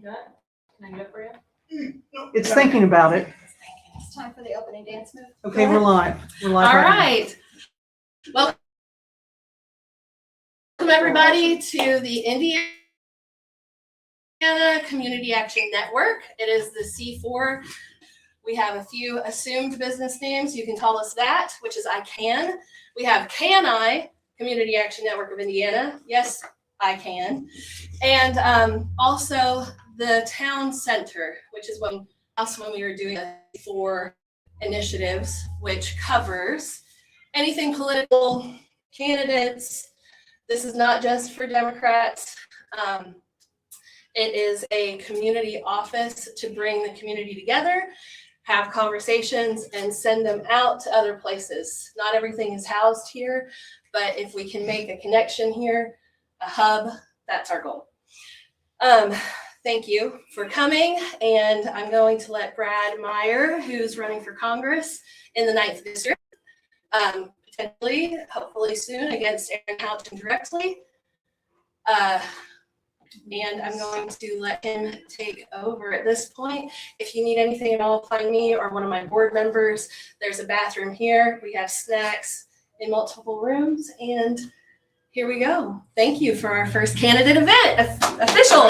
Can I do it for you? It's thinking about it. It's time for the opening dance move. Okay, we're live. We're live. All right right. Welcome everybody to the Indiana Community Action Network. It is the C4. We have a few assumed business names. You can call us that, which is I Can. We have Can I, Community Action Network of Indiana. Yes, I can. And also the Town Center, which is when we were doing the 4 initiatives, which covers anything political, candidates. This is not just for Democrats. It is a community office to bring the community together, have conversations, and send them out to other places. Not everything is housed here, but if we can make a connection here, a hub, that's our goal. Thank you for coming, and I'm going to let Brad Meyer, who's running for Congress in the 9th District, potentially, hopefully soon, against Aaron Houghton directly. And I'm going to let him take over at this point. If you need anything at all, find me or one of my board members. There's a bathroom here. We have snacks in multiple rooms, and here we go. Thank you for our first candidate event, official.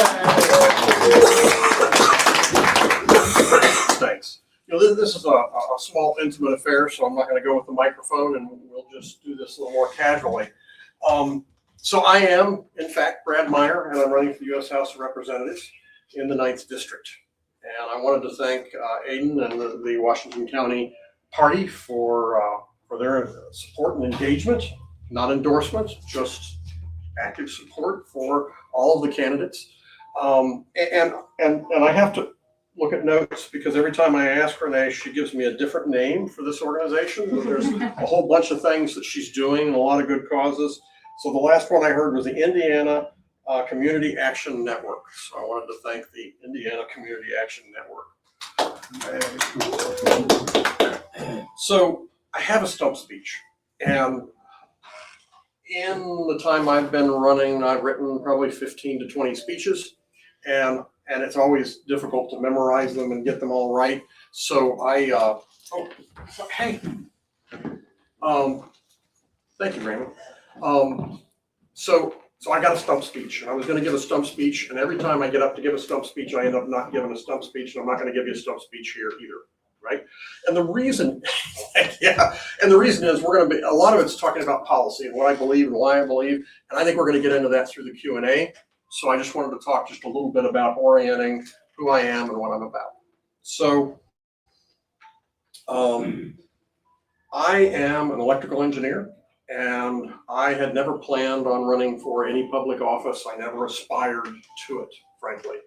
Thanks. You know, this is a small, intimate affair, so I'm not going to go with the microphone, and we'll just do this a little more casually. So I am, in fact, Brad Meyer, and I'm running for the U.S. House of Representatives in the 9th District. And I wanted to thank Aiden and the Washington County Party for their support and engagement, not endorsement, just active support for all of the candidates. And I have to look at notes because every time I ask Renee, she gives me a different name for this organization. There's a whole bunch of things that she's doing and a lot of good causes. So the last one I heard was the Indiana Community Action Network. So I wanted to thank the Indiana Community Action Network. So I have a stump speech, and in the time I've been running, I've written probably 15 to 20 speeches, and it's always difficult to memorize them and get them all right. So hey, thank you, Raymond. So I got a stump speech, and I was going to give a stump speech, and every time I get up to give a stump speech, I end up not giving a stump speech, and I'm not going to give you a stump speech here either, right? And the reason, and the reason is we're going to be, a lot of it's talking about policy and what I believe and why I believe, and I think we're going to get into that through the Q&A. So I just wanted to talk just a little bit about orienting who I am and what I'm about. So I am an electrical engineer, and I had never planned on running for any public office. I never aspired to it, frankly.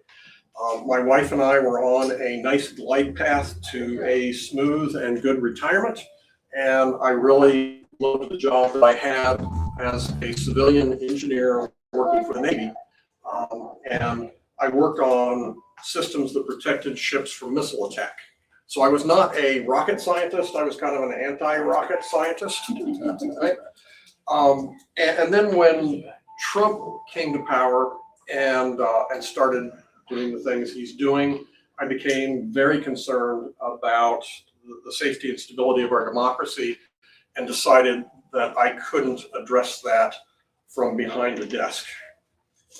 My wife and I were on a nice glide path to a smooth and good retirement, and I really loved the job that I had as a civilian engineer working for the Navy. And I worked on systems that protected ships from missile attack. So I was not a rocket scientist. I was kind of an anti-rocket scientist, right? And then when Trump came to power and started doing the things he's doing, I became very concerned about the safety and stability of our democracy, and decided that I couldn't address that from behind the desk.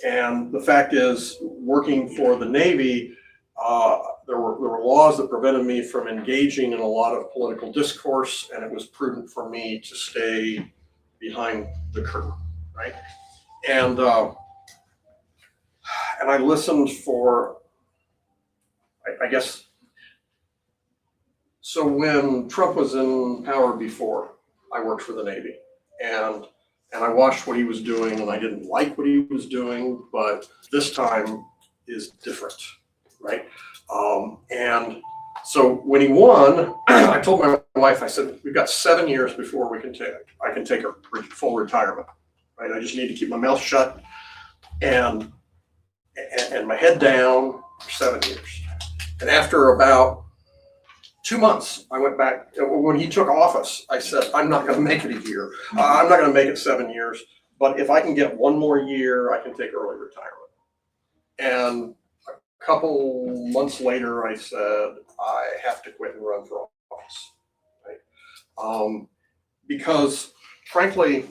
And the fact is, working for the Navy, there were laws that prevented me from engaging in a lot of political discourse, and it was prudent for me to stay behind the curtain, right? And I listened for, I guess, so when Trump was in power before, I worked for the Navy, and I watched what he was doing, and I didn't like what he was doing, but this time is different, right? And so when he won, I told my wife, I said, we've got 7 years before I can take a full retirement, right? I just need to keep my mouth shut and my head down for 7 years. And after about 2 months, I went back. When he took office, I said, I'm not going to make it a year. I'm not going to make it 7 years. But if I can get one more year, I can take early retirement. And couple months later, I said, I have to quit and run for office, right? Because frankly,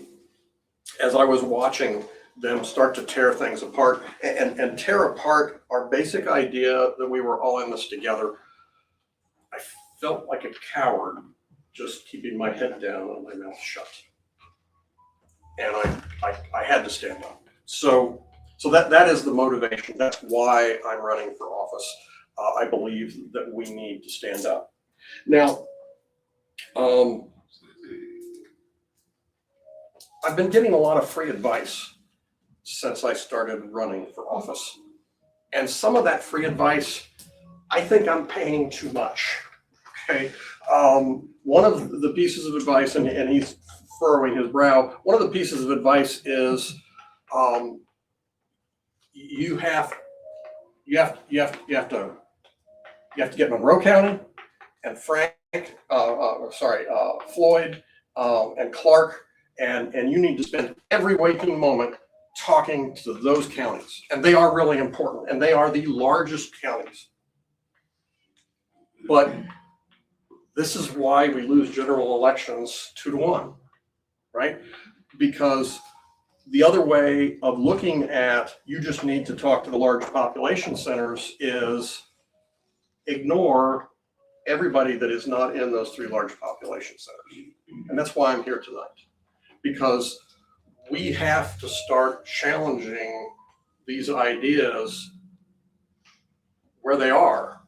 as I was watching them start to tear things apart and tear apart our basic idea that we were all in this together, I felt like a coward just keeping my head down and my mouth shut. And I had to stand up. So that is the motivation. That's why I'm running for office. I believe that we need to stand up. Now, I've been getting a lot of free advice since I started running for office. And some of that free advice, I think I'm paying too much, okay? One of the pieces of advice, and he's furrowing his brow, one of the pieces of advice is you have to get Monroe County and Floyd and Clark, and you need to spend every waking moment talking to those counties, and they are really important, and they are the largest counties. But this is why we lose general elections 2-1, right? Because the other way of looking at you just need to talk to the large population centers is ignore everybody that is not in those 3 large population centers. And that's why I'm here tonight, because we have to start challenging these ideas where they are.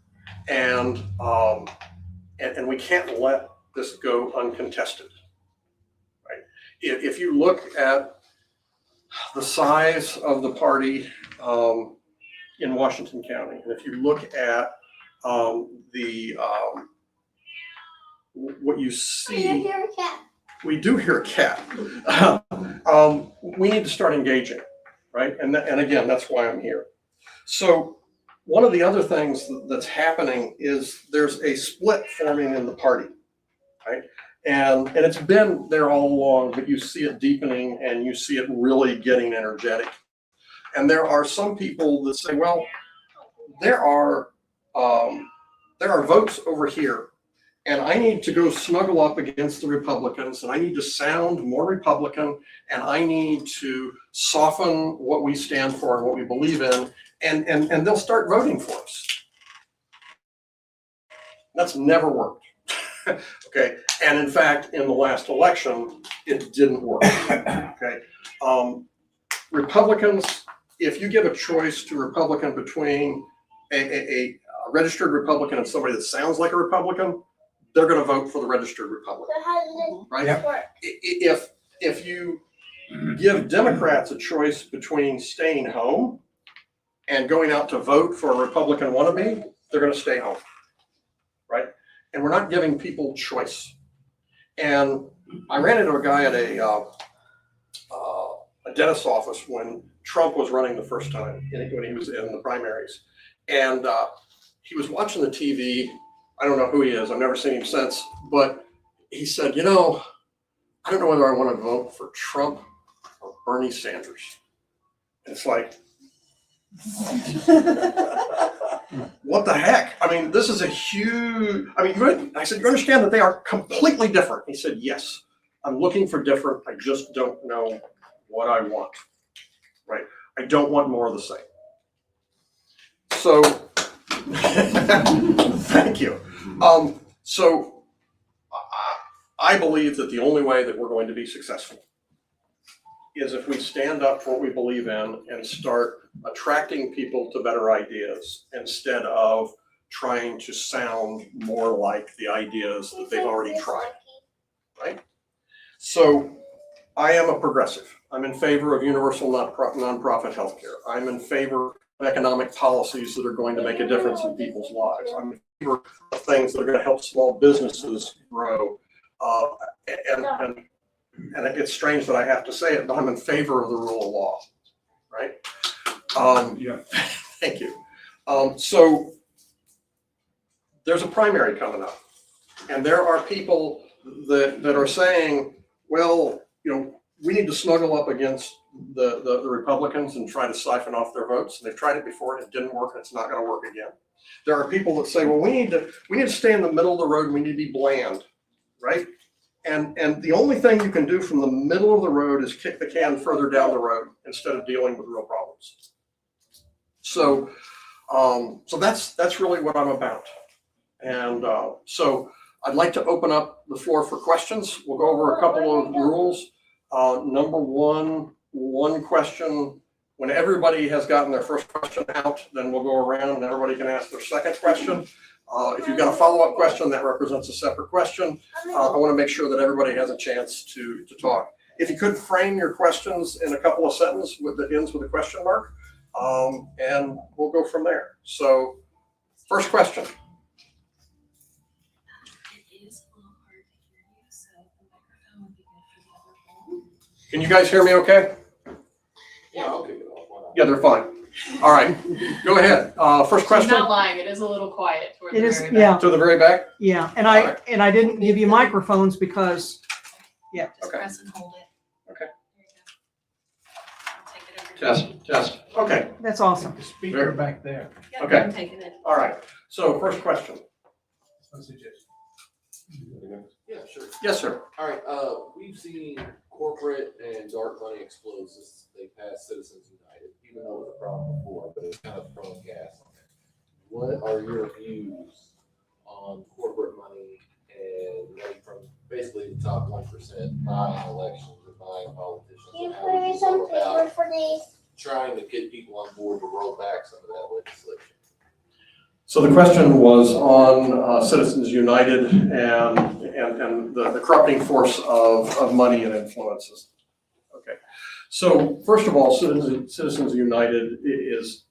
And we can't let this go uncontested, right? If you look at the size of the party in Washington County, and if you look at what you see, we do hear a cat. We need to start engaging, right? And again, that's why I'm here. So one of the other things that's happening is there's a split forming in the party, right? And it's been there all along, but you see it deepening and you see it really getting energetic. And there are some people that say, well, there are votes over here, and I need to go snuggle up against the Republicans, and I need to sound more Republican, and I need to soften what we stand for and what we believe in, and they'll start voting for us. That's never worked. Okay, and in fact, in the last election, it didn't work. Okay, Republicans, if you give a choice to a Republican between a registered Republican and somebody that sounds like a Republican, they're going to vote for the registered Republican, right? Yep. If you give Democrats a choice between staying home and going out to vote for a Republican wannabe, they're going to stay home, right? And we're not giving people choice. And I ran into a guy at a dentist's office when Trump was running the first time, when he was in the primaries. And he was watching the TV. I don't know who he is. I've never seen him since. But he said, I don't know whether I want to vote for Trump or Bernie Sanders. And it's like, what the heck? I mean, this is a huge, I said, you understand that they are completely different? He said, yes, I'm looking for different. I just don't know what I want, right? I don't want more of the same. So, thank you. So I believe that the only way that we're going to be successful is if we stand up for what we believe in and start attracting people to better ideas instead of trying to sound more like the ideas that they've already tried, right? So I am a progressive. I'm in favor of universal nonprofit healthcare. I'm in favor of economic policies that are going to make a difference in people's lives. I'm in favor of things that are going to help small businesses grow. And it's strange that I have to say it, but I'm in favor of the rule of law, right? Yeah. Thank you. So there's a primary coming up, and there are people that are saying, well, we need to snuggle up against the Republicans and try to siphon off their votes. They've tried it before and it didn't work, and it's not going to work again. There are people that say, well, we need to stay in the middle of the road. We need to be bland, right? And the only thing you can do from the middle of the road is kick the can further down the road instead of dealing with real problems. So that's really what I'm about. And so I'd like to open up the floor for questions. We'll go over a couple of rules. Number one question. When everybody has gotten their first question out, then we'll go around and everybody can ask their second question. If you've got a follow-up question, that represents a separate question. I want to make sure that everybody has a chance to talk. If you could frame your questions in a couple of sentences that ends with a question mark, and we'll go from there. So, first question. It is a little hard to hear you, so the microphone would be good for the other phone. Can you guys hear me okay? Yeah, I'll kick it off. Why not? Yeah, they're fine. All right, go ahead. First She's question. not lying, it is a little quiet toward the It is, very back. yeah, To the very back. yeah. And All right. I didn't give you microphones because, Just Okay. press and hold it. Okay. There you go. I'll take it over to you. Test. Okay. that's awesome. The speaker back there. Yep, Okay. I'm taking it. All right. So, first question. No suggestion. Yeah, sure. Yes, sir. All right, we've seen corporate and dark money explode since they passed Citizens United, even though it was a problem before, but it's kind of throwing gas on it. What are your views on corporate money and money from basically the top 1% buying elections or buying politicians? Can you And how put would me you some go paper about for these? trying to get people on board to roll back some of that legislation? So the question was on Citizens United and the corrupting force of money and influences. Okay. So first of all, Citizens United is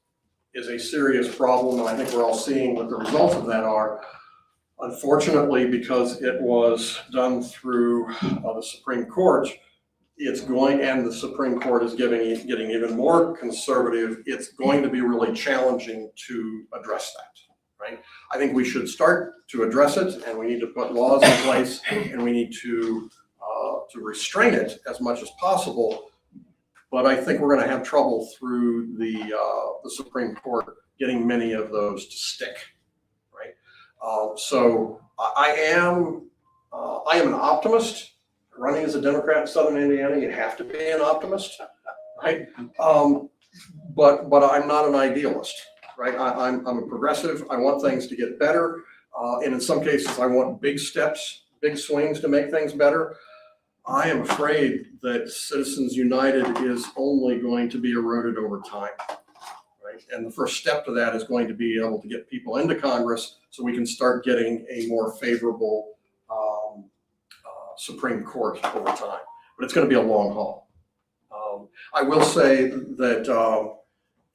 a serious problem, and I think we're all seeing what the results of that are. Unfortunately, because it was done through the Supreme Court, and the Supreme Court is getting even more conservative, it's going to be really challenging to address that, right? I think we should start to address it, and we need to put laws in place, and we need to restrain it as much as possible. But I think we're going to have trouble through the Supreme Court getting many of those to stick, right? So I am an optimist. Running as a Democrat in Southern Indiana, you have to be an optimist, right? But I'm not an idealist, right? I'm a progressive. I want things to get better, and in some cases, I want big steps, big swings to make things better. I am afraid that Citizens United is only going to be eroded over time, right? And the first step to that is going to be able to get people into Congress so we can start getting a more favorable Supreme Court over time. But it's going to be a long haul. I will say that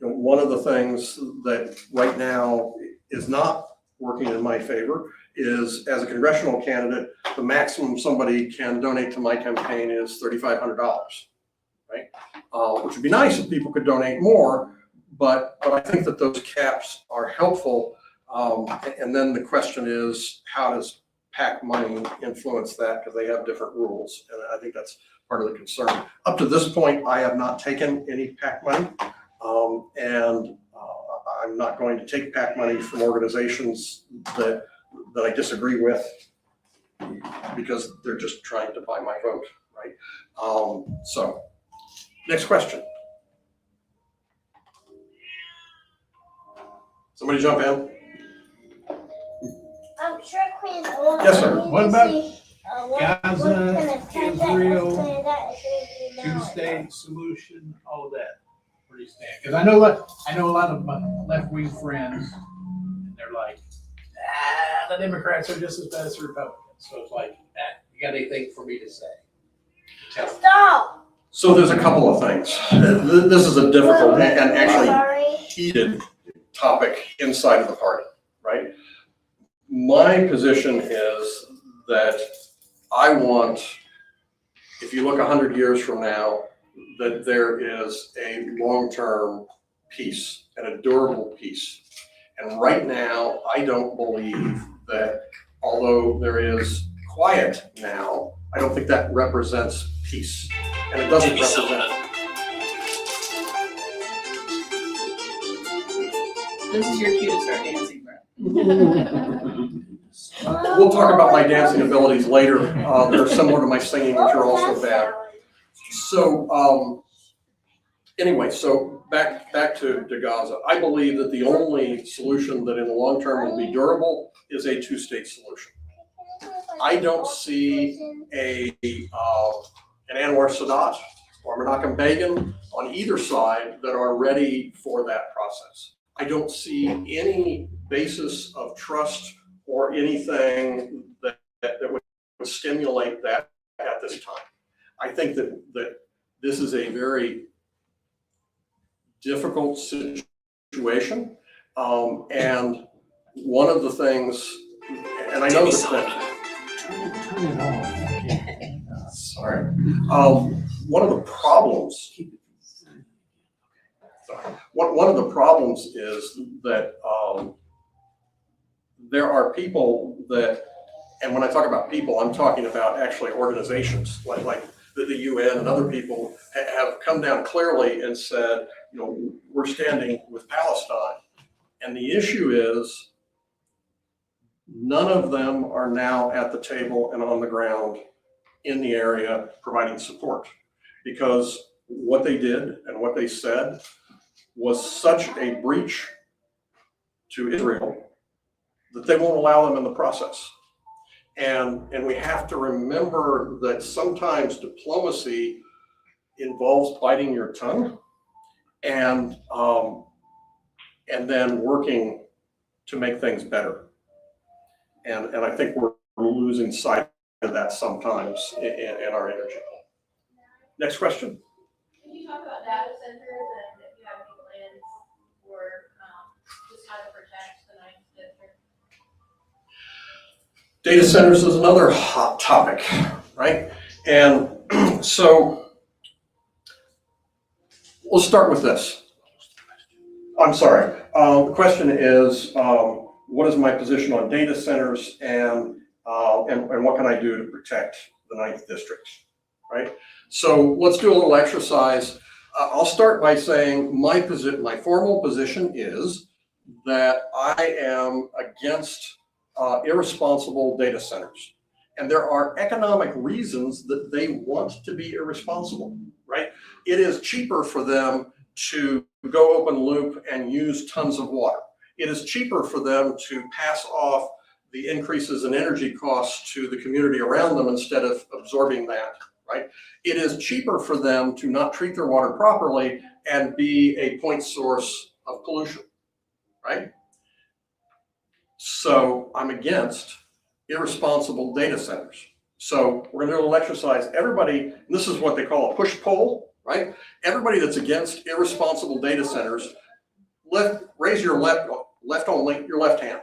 one of the things that right now is not working in my favor is, as a congressional candidate, the maximum somebody can donate to my campaign is $3,500, right? Which would be nice if people could donate more, but I think that those caps are helpful. And then the question is, how does PAC money influence that, because they have different rules, and I think that's part of the concern. Up to this point, I have not taken any PAC money, and I'm not going to take PAC money from organizations that I disagree with because they're just trying to buy my vote, right? So, next question. Somebody jump in. I'm sure Queen Elizabeth. Yes, sir. What about what Gaza, kind of contact Israel, that is going to be now? two-state solution, all of that? Where do you stand? Because I know a lot of my left-wing friends, and they're like, the Democrats are just as bad as the Republicans. So it's like, you got anything for me to say? Tell me. Stop. So there's a couple of things. This is a difficult and actually Sorry. heated topic inside of the party, right? My position is that I want, if you look 100 years from now, that there is a long-term peace and a durable peace. And right now, I don't believe that, although there is quiet now, I don't think that represents peace. And it doesn't represent. This is your cue to start dancing, Brett. We'll talk about my dancing abilities later. They're similar to my singing, which are also bad. So, anyway, so back to Gaza. I believe that the only solution that in the long term will be durable is a two-state solution. I don't see an Anwar Sadat or Menachem Begin on either side that are ready for that process. I don't see any basis of trust or anything that would stimulate that at this time. I think that this is a very difficult situation. And one of the things, and I know that sorry. One of the problems, one of the problems is that there are people that, and when I talk about people, I'm talking about actually organizations like the UN and other people have come down clearly and said, you know, we're standing with Palestine. And the issue is none of them are now at the table and on the ground in the area providing support, because what they did and what they said was such a breach to Israel that they won't allow them in the process. And we have to remember that sometimes diplomacy involves biting your tongue and then working to make things better. And I think we're losing sight of that sometimes in our energy. Next question. Can you talk about data centers and if you have any plans for just how to protect the 9th district? Data centers is another hot topic, right? And so we'll start with this. I'm sorry. The question is, what is my position on data centers and what can I do to protect the 9th district, right? So let's do a little exercise. I'll start by saying my formal position is that I am against irresponsible data centers. And there are economic reasons that they want to be irresponsible, right? It is cheaper for them to go open loop and use tons of water. It is cheaper for them to pass off the increases in energy costs to the community around them instead of absorbing that, right? It is cheaper for them to not treat their water properly and be a point source of pollution, right? So I'm against irresponsible data centers. So we're gonna do a little exercise. Everybody, and this is what they call a push-pull, right? Everybody that's against irresponsible data centers, raise your left only, your left hand.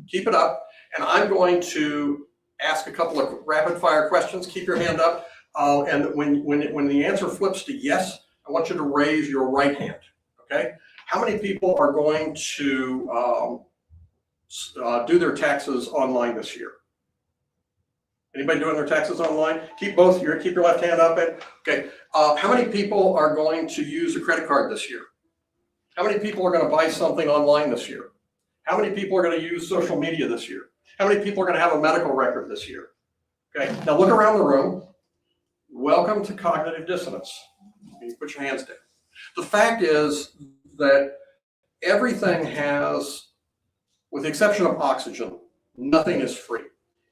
Keep it up. And I'm going to ask a couple of rapid fire questions. Keep your hand up. And when the answer flips to yes, I want you to raise your right hand, okay? How many people are going to do their taxes online this year? Anybody doing their taxes online? Keep your left hand up. Okay. How many people are going to use a credit card this year? How many people are going to buy something online this year? How many people are going to use social media this year? How many people are going to have a medical record this year? Okay. Now look around the room. Welcome to cognitive dissonance. You put your hands down. The fact is that everything has, with the exception of oxygen, nothing is free.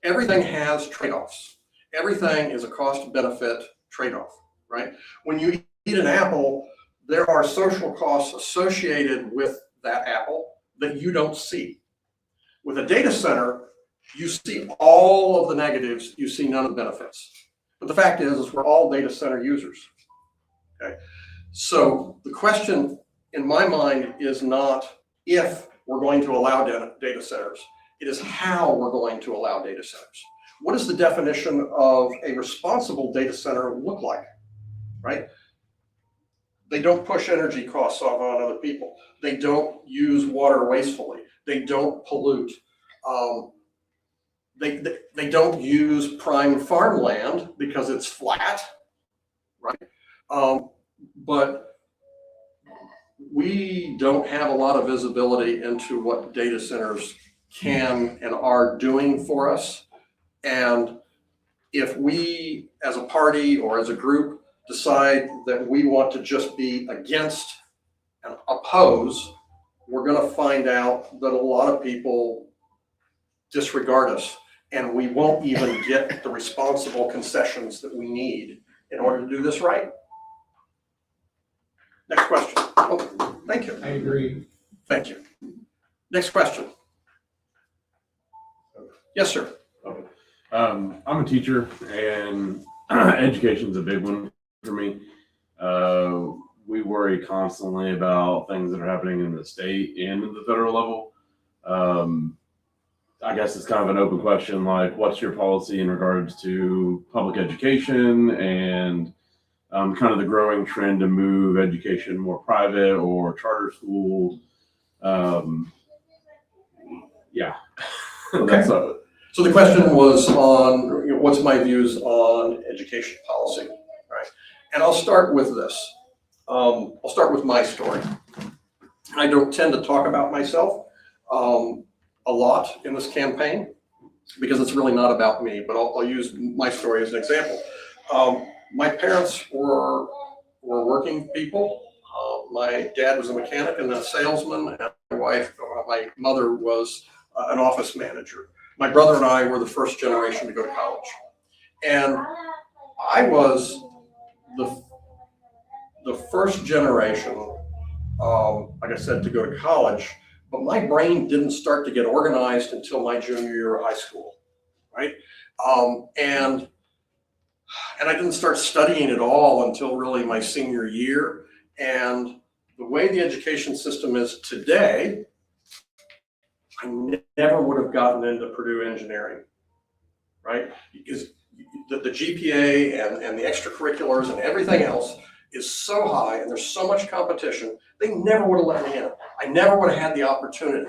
Everything has trade-offs. Everything is a cost-benefit trade-off, right? When you eat an apple, there are social costs associated with that apple that you don't see. With a data center, you see all of the negatives, you see none of the benefits. But the fact is we're all data center users, okay? So the question in my mind is not if we're going to allow data centers, it is how we're going to allow data centers. What does the definition of a responsible data center look like, right? They don't push energy costs off on other people. They don't use water wastefully. They don't pollute. they don't use prime farmland because it's flat, right? But we don't have a lot of visibility into what data centers can and are doing for us. And if we, as a party or as a group, decide that we want to just be against and oppose, we're going to find out that a lot of people disregard us, and we won't even get the responsible concessions that we need in order to do this right. Next question. Oh, thank you. I agree. Thank you. Next question. Yes, sir. I'm a teacher, and education's a big one for me. We worry constantly about things that are happening in the state and in the federal level. I guess it's kind of an open question, like, what's your policy in regards to public education and kind of the growing trend to move education more private or charter school? Yeah. Okay. So the question was on, what's my views on education policy, right? And I'll start with this. I'll start with my story. I don't tend to talk about myself a lot in this campaign because it's really not about me, but I'll use my story as an example. My parents were working people. My dad was a mechanic and a salesman, and my mother was an office manager. My brother and I were the first generation to go to college. And I was the first generation, like I said, to go to college, but my brain didn't start to get organized until my junior year of high school, right? And I didn't start studying at all until really my senior year. And the way the education system is today, I never would have gotten into Purdue engineering, right? Because the GPA and the extracurriculars and everything else is so high, and there's so much competition, they never would have let me in. I never would have had the opportunity.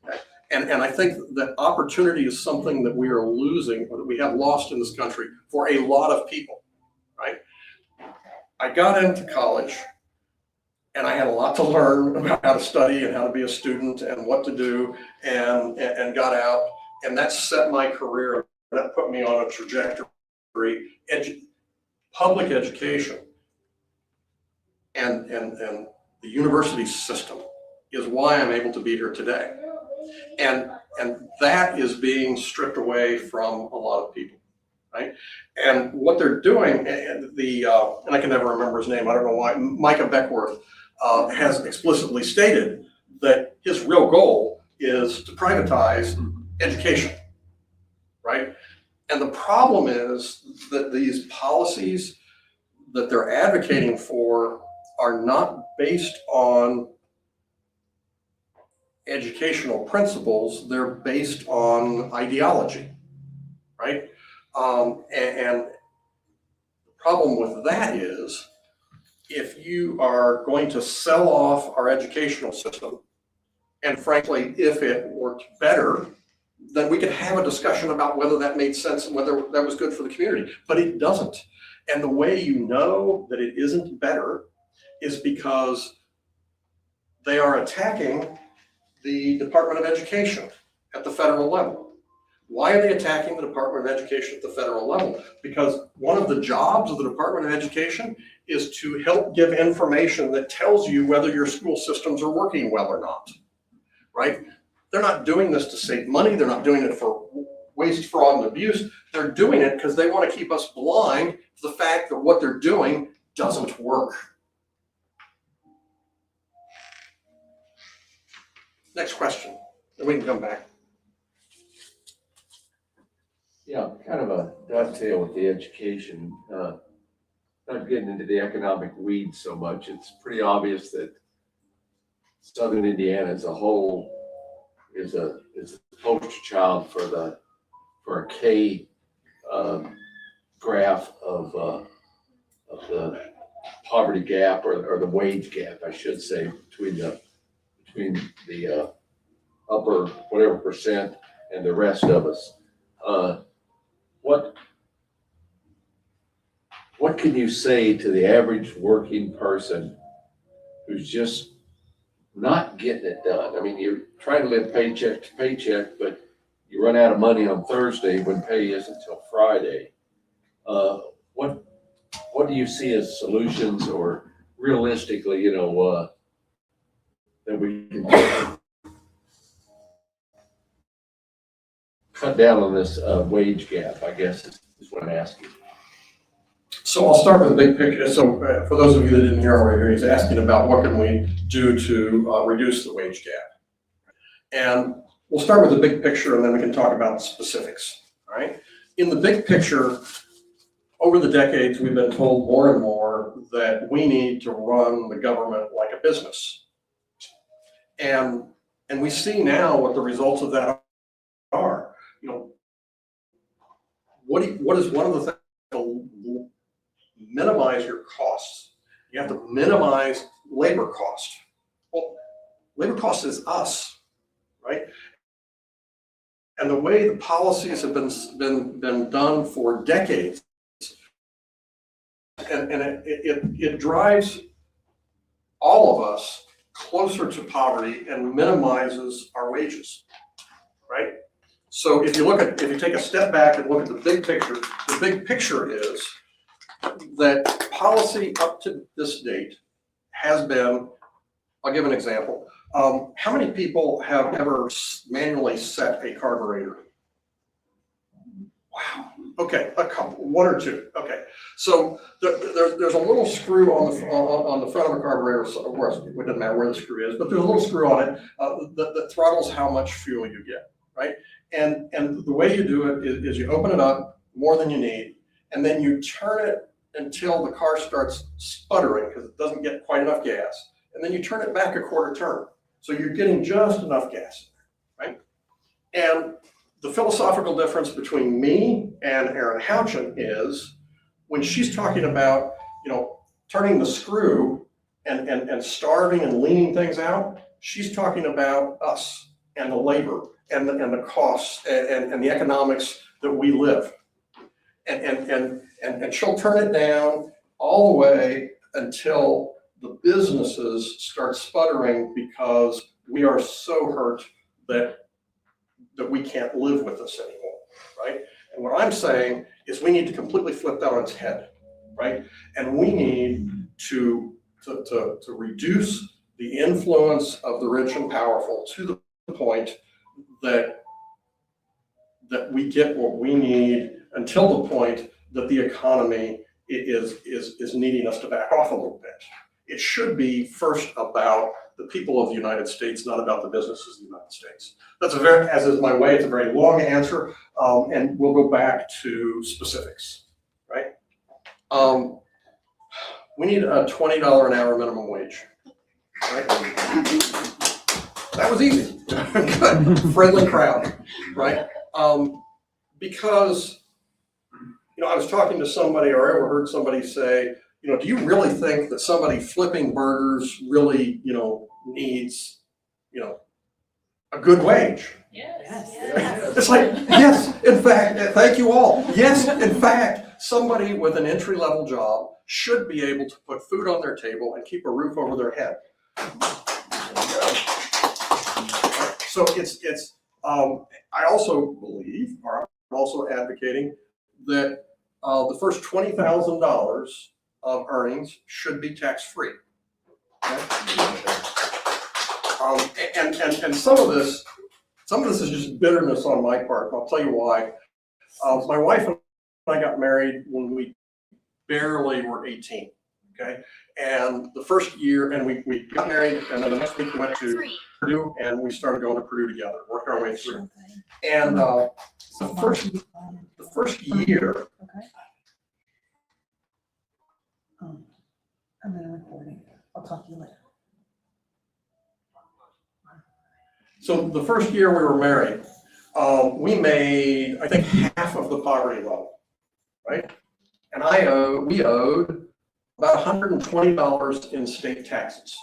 Okay? And I think that opportunity is something that we are losing, or that we have lost in this country for a lot of people, right? I got into college, and I had a lot to learn about how to study and how to be a student and what to do, and got out, and that set my career. That put me on a trajectory. Public education and the university system is why I'm able to be here today, and that is being stripped away from a lot of people, right? And what they're doing, and I can never remember his name. I don't know why. Micah Beckworth has explicitly stated that his real goal is to privatize education, right? And the problem is that these policies that they're advocating for are not based on educational principles. They're based on ideology, right? And the problem with that is, if you are going to sell off our educational system, and frankly, if it worked better, then we could have a discussion about whether that made sense and whether that was good for the community, but it doesn't. And the way you know that it isn't better is because they are attacking the Department of Education at the federal level. Why are they attacking the Department of Education at the federal level? Because one of the jobs of the Department of Education is to help give information that tells you whether your school systems are working well or not, right? They're not doing this to save money. They're not doing it for waste, fraud, and abuse. They're doing it because they want to keep us blind to the fact that what they're doing doesn't work. Next question, then we can come back. Yeah, kind of a dovetail with the education, not getting into the economic weeds so much. It's pretty obvious that Southern Indiana as a whole is a poster child for a K graph of the poverty gap or the wage gap, I should say, between the upper whatever percent and the rest of us. What can you say to the average working person who's just not getting it done? I mean, you're trying to live paycheck to paycheck, but you run out of money on Thursday when pay isn't till Friday. What do you see as solutions, or realistically, that we can cut down on this wage gap, I guess is what I'm asking. So I'll start with the big picture. So for those of you that didn't hear already, he's asking about what can we do to reduce the wage gap. And we'll start with the big picture and then we can talk about specifics, all right? In the big picture, over the decades, we've been told more and more that we need to run the government like a business. And we see now what the results of that are. What is one of the things to minimize your costs? You have to minimize labor cost. Well, labor cost is us, right? And the way the policies have been done for decades, and it drives all of us closer to poverty and minimizes our wages, right? So if you take a step back and look at the big picture is that policy up to this date has been, I'll give an example. How many people have ever manually set a carburetor? Wow. Okay, a couple, one or two. Okay, so there's a little screw on the front of a carburetor. So of course, it doesn't matter where the screw is, but there's a little screw on it that throttles how much fuel you get, right? And the way you do it is you open it up more than you need, and then you turn it until the car starts sputtering because it doesn't get quite enough gas, and then you turn it back a quarter turn, so you're getting just enough gas, right? And the philosophical difference between me and Erin Houchin is when she's talking about, turning the screw and starving and leaning things out, she's talking about us and the labor and the costs and the economics that we live. And she'll turn it down all the way until the businesses start sputtering because we are so hurt that we can't live with this anymore, right? And what I'm saying is we need to completely flip that on its head, right? And we need to reduce the influence of the rich and powerful to the point that we get what we need until the point that the economy is needing us to back off a little bit. It should be first about the people of the United States, not about the businesses of the United States. That's as is my way, it's a very long answer, and we'll go back to specifics, right? We need a $20 an hour minimum wage, right? That was easy, good, friendly crowd, right? Because, I was talking to somebody, or I overheard somebody say, do you really think that somebody flipping burgers really, needs, a good wage? Yes. It's like, yes, in fact, thank you all. Yes, in fact, somebody with an entry-level job should be able to put food on their table and keep a roof over their head. So I also believe, or I'm also advocating that the first $20,000 of earnings should be tax-free. Okay? And some of this is just bitterness on my part. I'll tell you why. My wife and I got married when we barely were 18. Okay, and the first year, and we got married, and then the next week we went to Purdue, and we started going to Purdue together, worked our way through. And the first year. I'm in a recording. I'll talk to you later. So the first year we were married, we made, I think, half of the poverty level, right? And we owed about $120 in state taxes.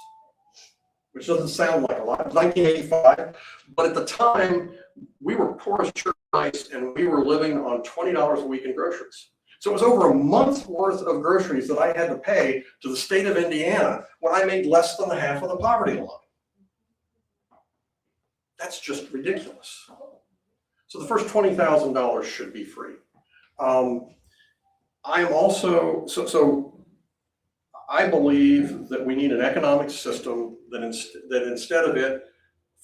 which doesn't sound like a lot, 1985, but at the time, we were poor as church mice and we were living on $20 a week in groceries. So it was over a month's worth of groceries that I had to pay to the state of Indiana when I made less than the half of the poverty line. That's just ridiculous. So the first $20,000 should be free. I am also, so I believe that we need an economic system that instead of it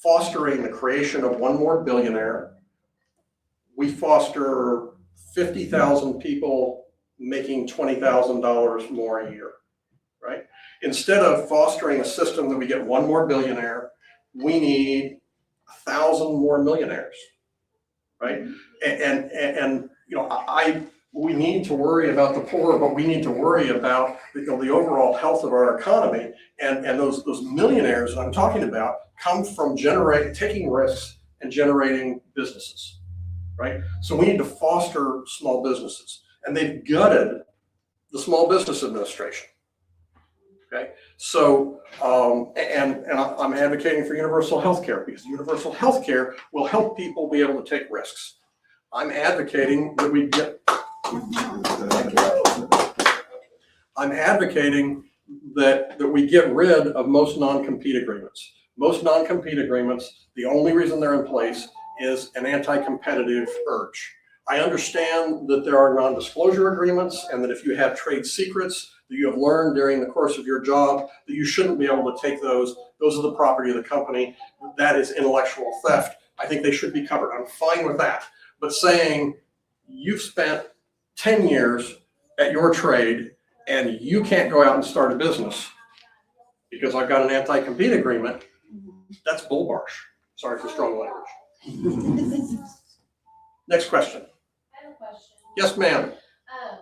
fostering the creation of one more billionaire, we foster 50,000 people making $20,000 more a year, right? Instead of fostering a system that we get one more billionaire, we need 1,000 more millionaires, right? And you know, we need to worry about the poor, but we need to worry about the overall health of our economy. And those millionaires that I'm talking about come from taking risks and generating businesses, right? So we need to foster small businesses, and they've gutted the Small Business Administration. Okay, so and I'm advocating for universal health care because universal health care will help people be able to take risks. I'm advocating that we get. I'm advocating that we get rid of most non-compete agreements. Most non-compete agreements, the only reason they're in place is an anti-competitive urge. I understand that there are non-disclosure agreements and that if you have trade secrets that you have learned during the course of your job, that you shouldn't be able to take those. Those are the property of the company. That is intellectual theft. I think they should be covered. I'm fine with that. But saying you've spent 10 years at your trade and you can't go out and start a business because I've got an anti-compete agreement, that's bullbarsh. Sorry for strong language. Next question. I have a question. Yes, ma'am.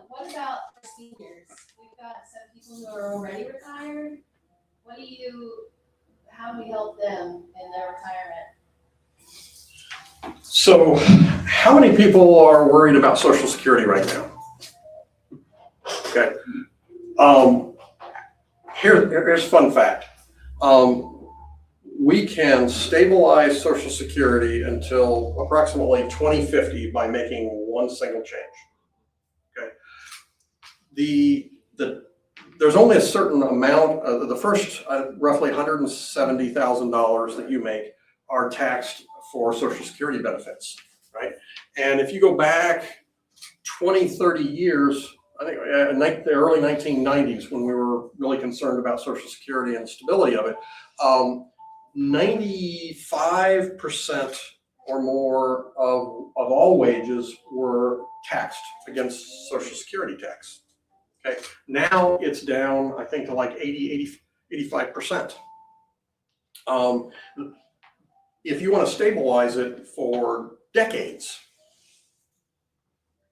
What about for seniors? We've got some people who are already retired. How do we help them in their retirement? So how many people are worried about Social Security right now? Okay. Here's a fun fact. We can stabilize Social Security until approximately 2050 by making one single change. Okay. There's only a certain amount of the first roughly $170,000 that you make are taxed for Social Security benefits, right? And if you go back 20, 30 years, I think the early 1990s when we were really concerned about Social Security and the stability of it, 95% or more of all wages were taxed against Social Security tax. Okay, now it's down, I think, to like 85%. If you want to stabilize it for decades,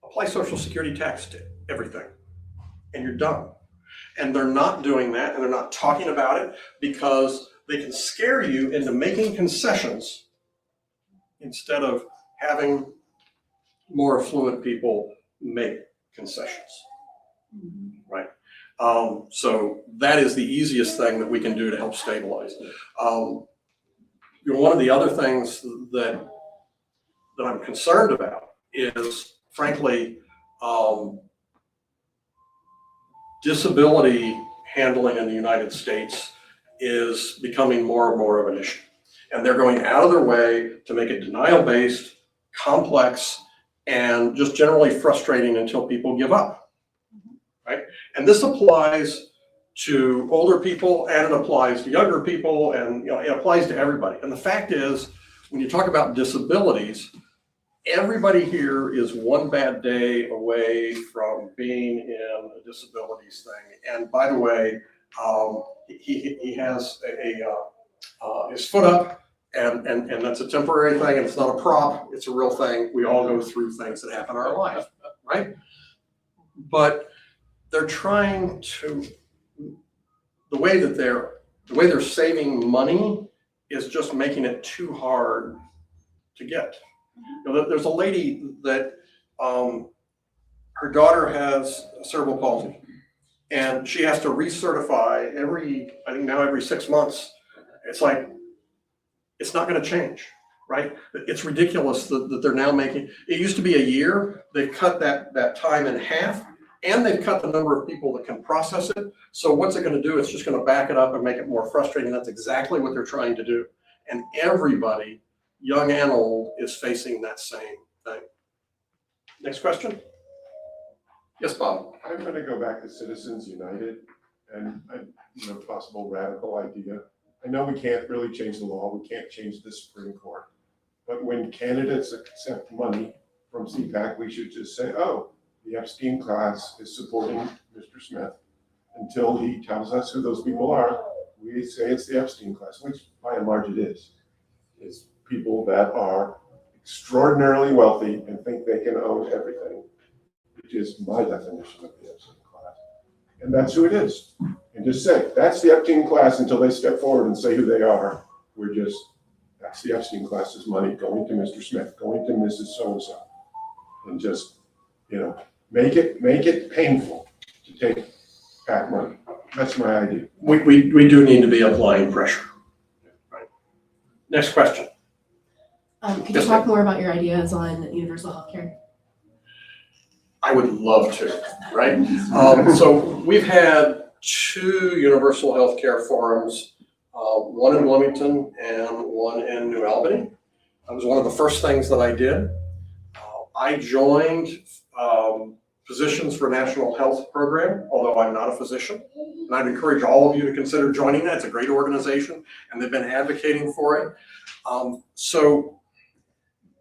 apply Social Security tax to everything, and you're done. And they're not doing that, and they're not talking about it because they can scare you into making concessions instead of having more affluent people make concessions, right? So that is the easiest thing that we can do to help stabilize. One of the other things that I'm concerned about is, frankly, disability handling in the United States is becoming more and more of an issue. And they're going out of their way to make it denial-based, complex, and just generally frustrating until people give up, right? And this applies to older people and it applies to younger people and it applies to everybody. And the fact is, when you talk about disabilities, everybody here is one bad day away from being in a disabilities thing. And by the way, he has his foot up, and that's a temporary thing, and it's not a prop, it's a real thing. We all go through things that happen in our life, right? But they're trying to, the way they're saving money is just making it too hard to get. There's a lady that her daughter has cerebral palsy, and she has to recertify every 6 months. It's like, it's not gonna change, right? It's ridiculous that they're now making, it used to be a year, they've cut that time in half, and they've cut the number of people that can process it. So what's it gonna do? It's just gonna back it up and make it more frustrating. That's exactly what they're trying to do. And everybody, young and old, is facing that same thing. Next question? Yes, Bob? I'm gonna go back to Citizens United and a possible radical idea. I know we can't really change the law, we can't change the Supreme Court. But when candidates accept money from CPAC, we should just say, oh, the Epstein class is supporting Mr. Smith until he tells us who those people are. We say it's the Epstein class, which by and large it is people that are extraordinarily wealthy and think they can own everything, which is my definition of the Epstein class. And that's who it is. And just say, that's the Epstein class until they step forward and say who they are. That's the Epstein class's money going to Mr. Smith, going to Mrs. So-and-so. And just, make it painful to take back money. That's my idea. We do need to be applying pressure. Right. Next question. Could you Yes, talk more about your ideas on universal healthcare? I would love to, right? So we've had 2 universal healthcare forums, one in Bloomington and one in New Albany. That was one of the first things that I did. I joined Physicians for National Health program, although I'm not a physician. And I'd encourage all of you to consider joining that. It's a great organization and they've been advocating for it. So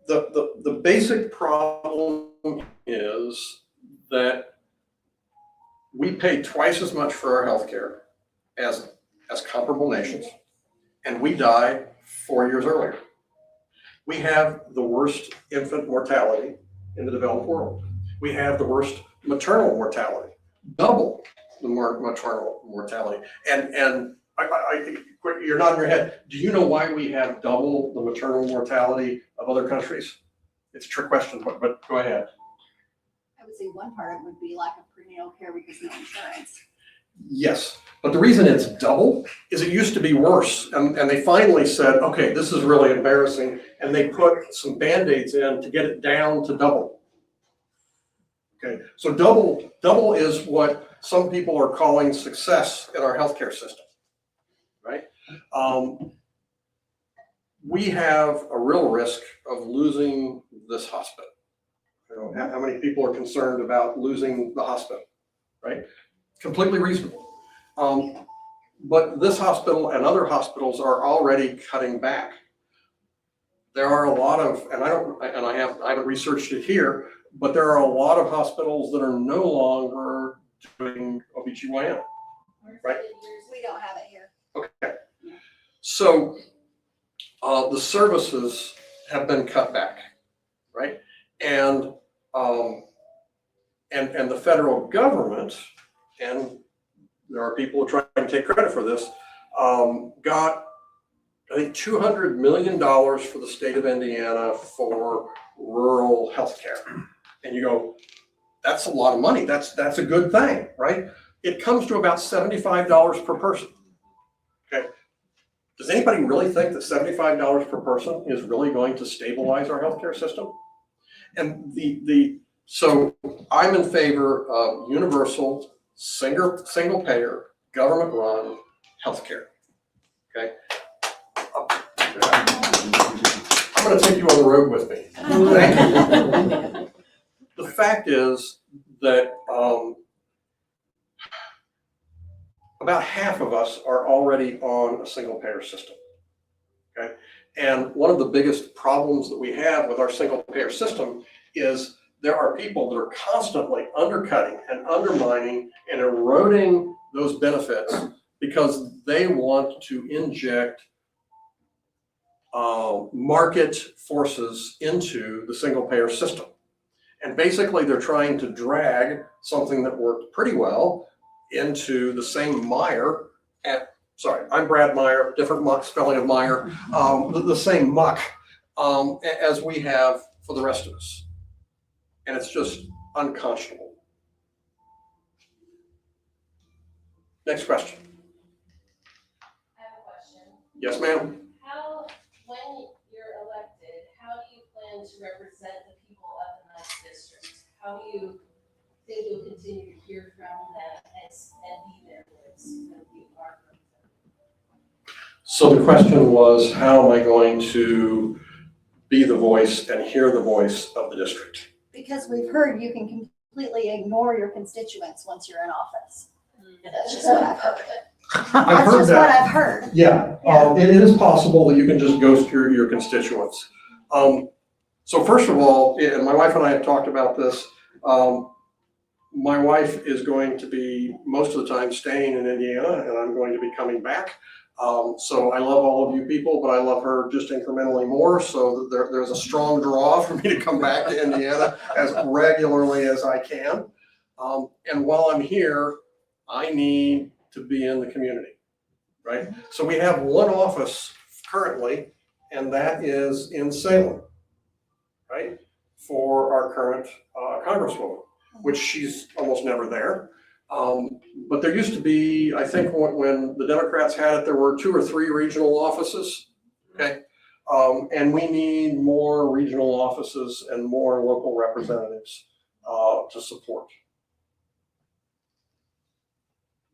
the basic problem is that we pay twice as much for our healthcare as comparable nations, and we die 4 years earlier. We have the worst infant mortality in the developed world. We have the worst maternal mortality, double the maternal mortality. And you're nodding your head. Do you know why we have double the maternal mortality of other countries? It's a trick question, but go ahead. I would say one part of it would be lack of prenatal care because no insurance. Yes, but the reason it's double is it used to be worse. And they finally said, okay, this is really embarrassing. And they put some Band-Aids in to get it down to double. Okay, so double is what some people are calling success in our healthcare system, right? We have a real risk of losing this hospital. How many people are concerned about losing the hospital, right? Completely reasonable. But this hospital and other hospitals are already cutting back. There are a lot of, I haven't researched it here, but there are a lot of hospitals that are no longer doing OBGYN, right? We don't have it here. Okay. So the services have been cut back, right? And the federal government, and there are people who try to take credit for this, got, I think, $200 million for the state of Indiana for rural healthcare. And you go, that's a lot of money. That's a good thing, right? It comes to about $75 per person. Okay. Does anybody really think that $75 per person is really going to stabilize our healthcare system? And so I'm in favor of universal, single payer, government run healthcare. Okay. I'm going to take you on the road with me. Thank you. The fact is that about half of us are already on a single payer system. Okay. And one of the biggest problems that we have with our single payer system is there are people that are constantly undercutting and undermining and eroding those benefits because they want to inject market forces into the single payer system. And basically they're trying to drag something that worked pretty well into the same mire sorry, I'm Brad Meyer, different spelling of Meyer, the same muck as we have for the rest of us. And it's just unconscionable. Next question. I have a question. Yes, ma'am? How, when you're elected, how do you plan to represent the people of the ninth district? How do you think you'll continue to hear from them and be their voice when you are represented? So the question was, how am I going to be the voice and hear the voice of the district? Because we've heard you can completely ignore your constituents once you're in office. That's just what I've heard. I've heard That's just what I've heard. Yeah, it is possible that you can just ghost your constituents. So first of all, and my wife and I have talked about this, my wife is going to be most of the time staying in Indiana, and I'm going to be coming back. So I love all of you people, but I love her just incrementally more. So there's a strong draw for me to come back to Indiana as regularly as I can. And while I'm here, I need to be in the community, right? So we have one office currently, and that is in Salem, right? For our current Congresswoman, which she's almost never there. But there used to be, I think when the Democrats had it, there were 2 or 3 regional offices, okay? And we need more regional offices and more local representatives to support.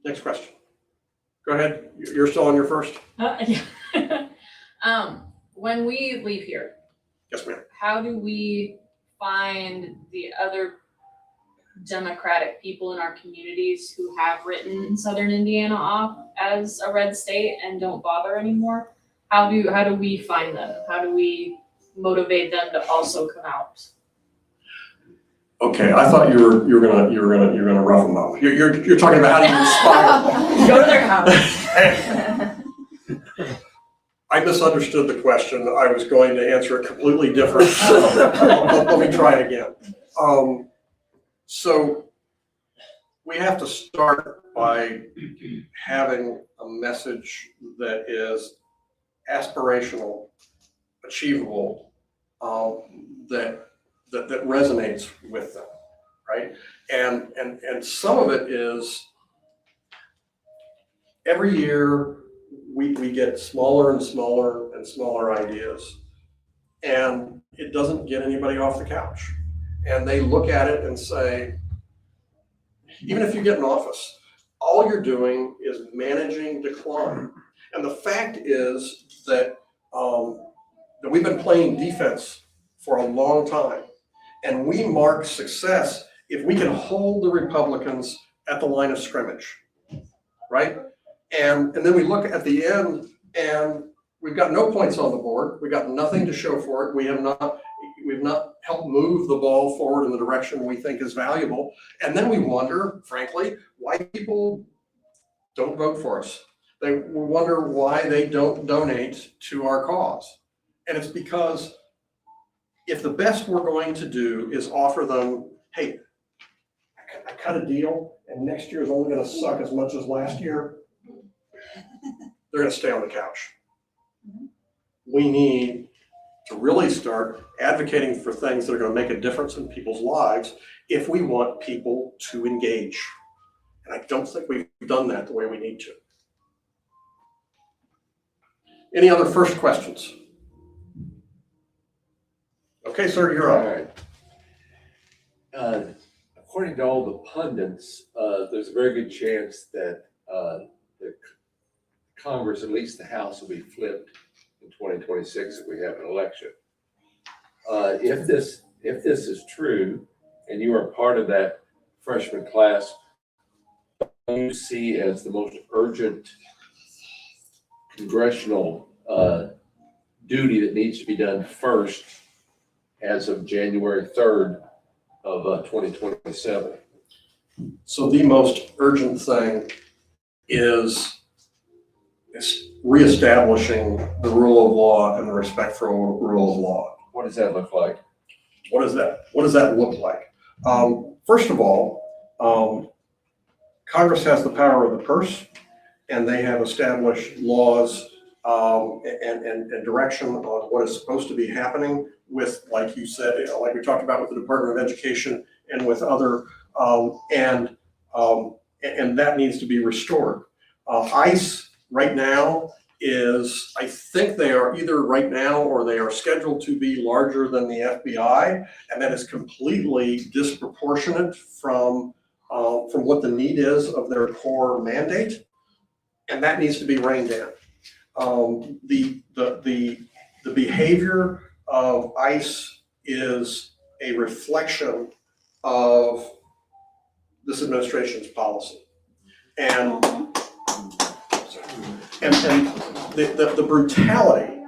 Next question. Go ahead, you're still on your first? Yeah. When we leave here, Yes, ma'am. how do we find the other Democratic people in our communities who have written Southern Indiana off as a red state and don't bother anymore? How do we find them? How do we motivate them to also come out? Okay, I thought you were gonna rough them up. You're talking about how do you inspire? Go to their house. I misunderstood the question. I was going to answer it completely different. So let me try again. So we have to start by having a message that is aspirational, achievable, that resonates with them, right? And some of it is every year we get smaller and smaller and smaller ideas, and it doesn't get anybody off the couch. And they look at it and say, even if you get in office, all you're doing is managing decline. And the fact is that we've been playing defense for a long time. And we mark success if we can hold the Republicans at the line of scrimmage, right? And then we look at the end and we've got no points on the board. We've got nothing to show for it. We've not helped move the ball forward in the direction we think is valuable. And then we wonder, frankly, why people don't vote for us. We wonder why they don't donate to our cause. And it's because if the best we're going to do is offer them, hey, I cut a deal and next year is only going to suck as much as last year, they're going to stay on the couch. We need to really start advocating for things that are going to make a difference in people's lives if we want people to engage. And I don't think we've done that the way we need to. Any other first questions? Okay, sir, you're up. All right. According to all the pundits, there's a very good chance that the Congress, at least the House, will be flipped in 2026 if we have an election. If this is true, and you are part of that freshman class, what do you see as the most urgent congressional duty that needs to be done first as of January 3rd of 2027? So the most urgent thing is reestablishing the rule of law and the respect for rule of law. What does that look like? What does that look like? First of all, Congress has the power of the purse, and they have established laws and direction on what is supposed to be happening with, like you said, like we talked about with the Department of Education and with other, and that needs to be restored. ICE right now is I think they are either right now or they are scheduled to be larger than the FBI, and that is completely disproportionate from what the need is of their core mandate, and that needs to be reined in. The behavior of ICE is a reflection of this administration's policy. And the brutality,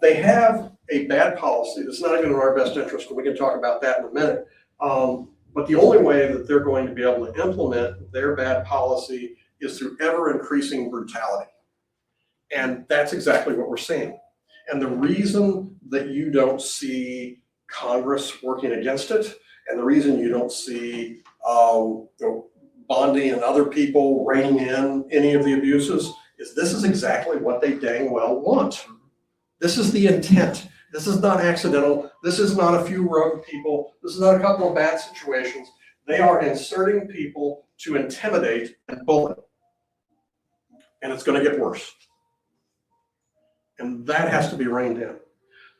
they have a bad policy that's not even in our best interest, and we can talk about that in a minute. But the only way that they're going to be able to implement their bad policy is through ever increasing brutality. And that's exactly what we're seeing. And the reason that you don't see Congress working against it, and the reason you don't see Bondi and other people reining in any of the abuses, is this is exactly what they dang well want. This is the intent. This is not accidental. This is not a few rogue people. This is not a couple of bad situations. They are inserting people to intimidate and bully. And it's going to get worse. And that has to be reined in.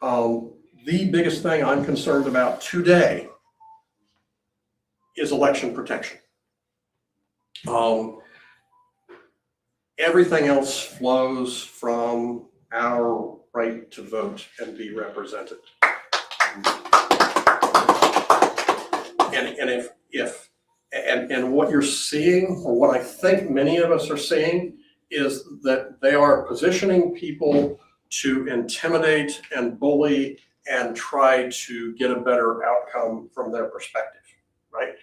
The biggest thing I'm concerned about today is election protection. Everything else flows from our right to vote and be represented. And what you're seeing, or what I think many of us are seeing, is that they are positioning people to intimidate and bully and try to get a better outcome from their perspective, right?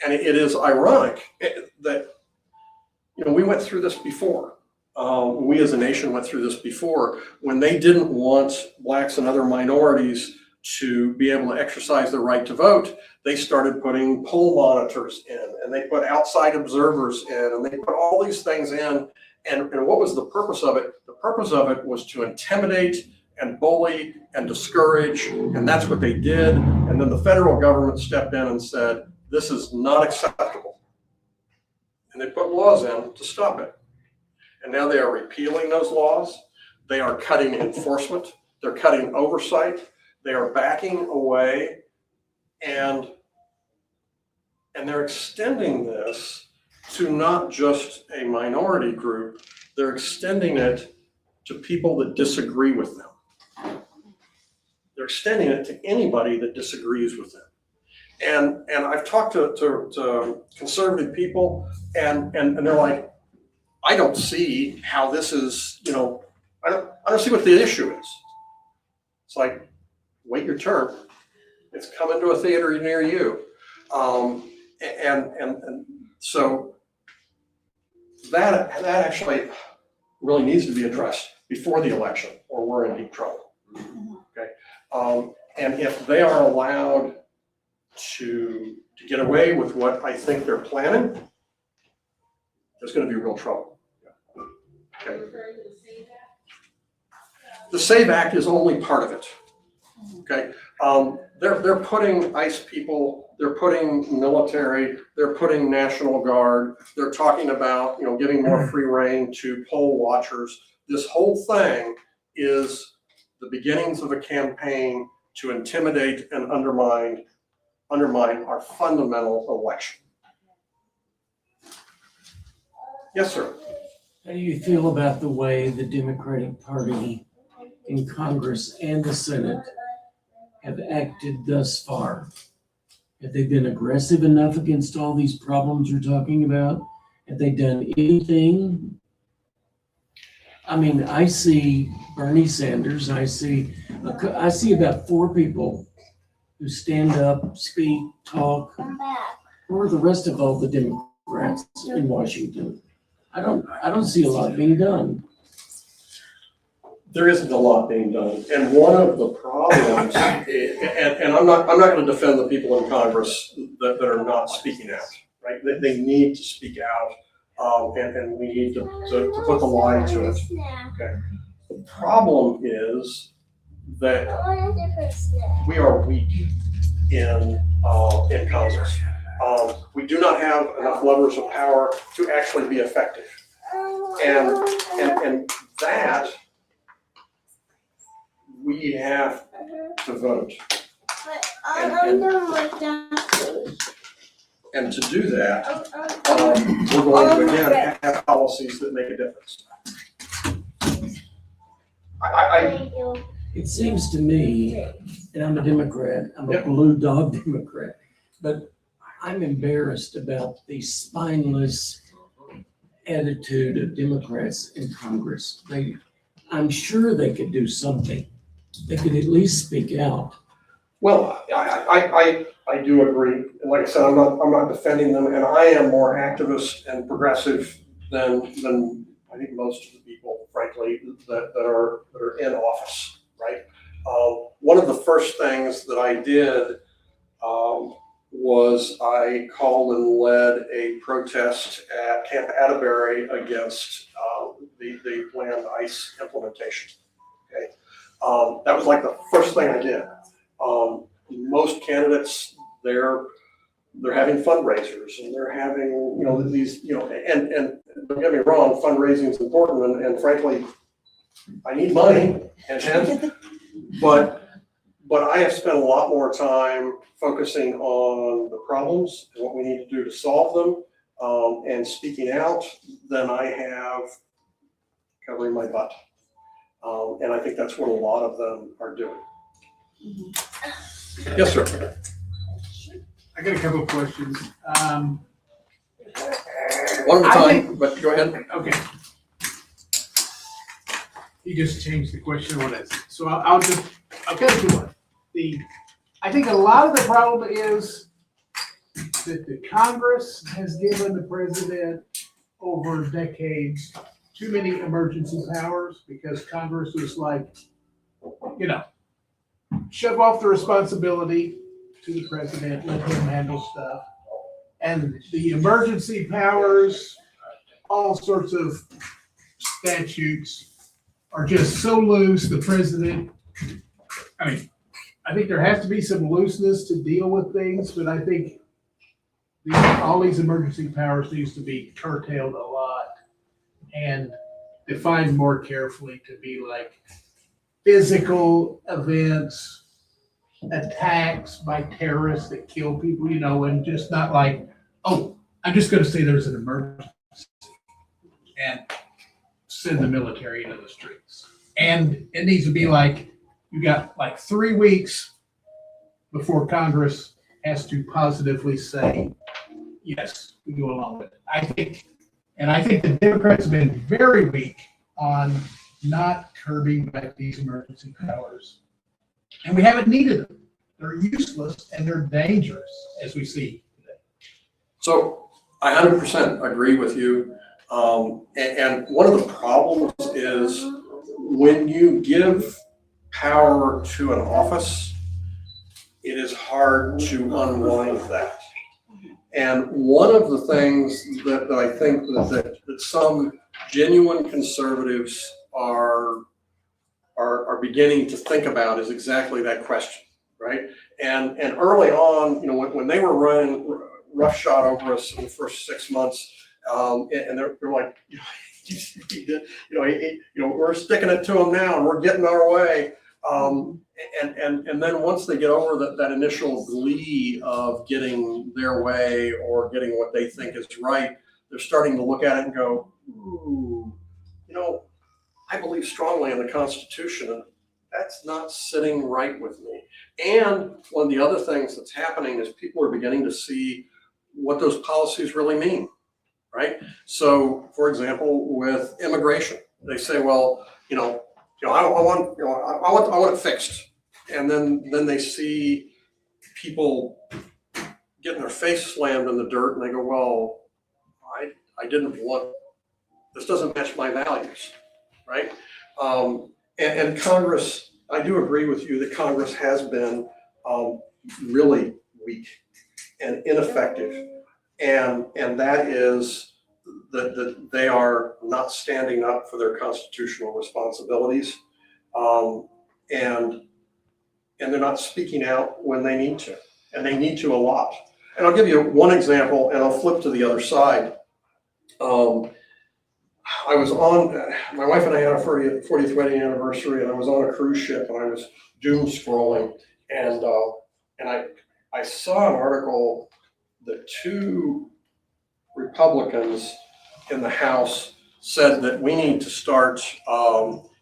And it is ironic that, we went through this before. We as a nation went through this before, when they didn't want blacks and other minorities to be able to exercise their right to vote. They started putting poll monitors in, and they put outside observers in, and they put all these things in. And what was the purpose of it? The purpose of it was to intimidate and bully and discourage, and that's what they did. And then the federal government stepped in and said, this is not acceptable. And they put laws in to stop it. And now they are repealing those laws. They are cutting enforcement. They're cutting oversight. They are backing away, and they're extending this to not just a minority group, they're extending it to people that disagree with them. They're extending it to anybody that disagrees with them. And I've talked to conservative people, and they're like, I don't see how this is, I don't see what the issue is. It's like, wait your turn. It's coming to a theater near you. And so that actually really needs to be addressed before the election, or we're in deep trouble. Okay. And if they are allowed to get away with what I think they're planning, there's going to be real trouble. Okay. The SAVE Act is only part of it. Okay. They're putting ICE people, they're putting military, they're putting National Guard, they're talking about, giving more free rein to poll watchers. This whole thing is the beginnings of a campaign to intimidate and undermine our fundamental election. Yes, sir. How do you feel about the way the Democratic Party in Congress and the Senate have acted thus far? Have they been aggressive enough against all these problems you're talking about? Have they done anything? I mean, I see Bernie Sanders, I see about 4 people who stand up, speak, talk, or the rest of all the Democrats in Washington. I don't see a lot being done. There isn't a lot being done, and one of the problems, and I'm not going to defend the people in Congress that are not speaking out, right? They need to speak out, and we need to put the line to it. Okay. The problem is that we are weak in Congress. We do not have enough levers of power to actually be effective, and that we have to vote. But I know what that is. And to do that, we're going to again have policies that make a difference. Thank you. It seems to me, and I'm a Democrat, I'm a Yep. blue dog Democrat, but I'm embarrassed about the spineless attitude of Democrats in Congress. I'm sure they could do something. They could at least speak out. Well, I do agree, and like I said, I'm not defending them, and I am more activist and progressive than I think most of the people, frankly, that are in office, right? One of the first things that I did was I called and led a protest at Camp Atterbury against the planned ICE implementation. Okay, that was like the first thing I did. Most candidates, they're having fundraisers and they're having, these, and don't get me wrong, fundraising is important and frankly, I need money but I have spent a lot more time focusing on the problems and what we need to do to solve them, and speaking out than I have covering my butt. And I think that's what a lot of them are doing. Yes, sir. I got a couple of questions. One at a time, but go ahead. Okay. You just changed the question on it. So I'll get to one. I think a lot of the problem is that the Congress has given the president over decades too many emergency powers because Congress was like, shove off the responsibility to the president, let him handle stuff. And the emergency powers, all sorts of statutes are just so loose, the president, I think there has to be some looseness to deal with things, but I think all these emergency powers needs to be curtailed a lot and defined more carefully to be like physical events, attacks by terrorists that kill people, and just not like, oh, I'm just going to say there's an emergency and send the military into the streets. And it needs to be like, you got like 3 weeks before Congress has to positively say, yes, we go along with it. I think the Democrats have been very weak on not curbing back these emergency powers. And we haven't needed them. They're useless and they're dangerous, as we see today. So I 100% agree with you. And one of the problems is when you give power to an office, it is hard to unwind that. And one of the things that I think that some genuine conservatives are beginning to think about is exactly that question, right? And early on, when they were running roughshod over us in the first 6 months, and they're like, we're sticking it to them now, and we're getting our way. And then once they get over that initial glee of getting their way or getting what they think is right, they're starting to look at it and go, ooh, I believe strongly in the Constitution, and that's not sitting right with me. And one of the other things that's happening is people are beginning to see what those policies really mean, right? So, for example, with immigration, they say, well, I want it fixed, and then they see people getting their face slammed in the dirt, and they go, well, I didn't want, this doesn't match my values, right? And Congress, I do agree with you that Congress has been really weak and ineffective, and that is that they are not standing up for their constitutional responsibilities, and they're not speaking out when they need to, and they need to a lot. And I'll give you one example, and I'll flip to the other side. I was on, my wife and I had a 40th wedding anniversary, and I was on a cruise ship, and I was doom scrolling, and I saw an article that 2 Republicans in the House said that we need to start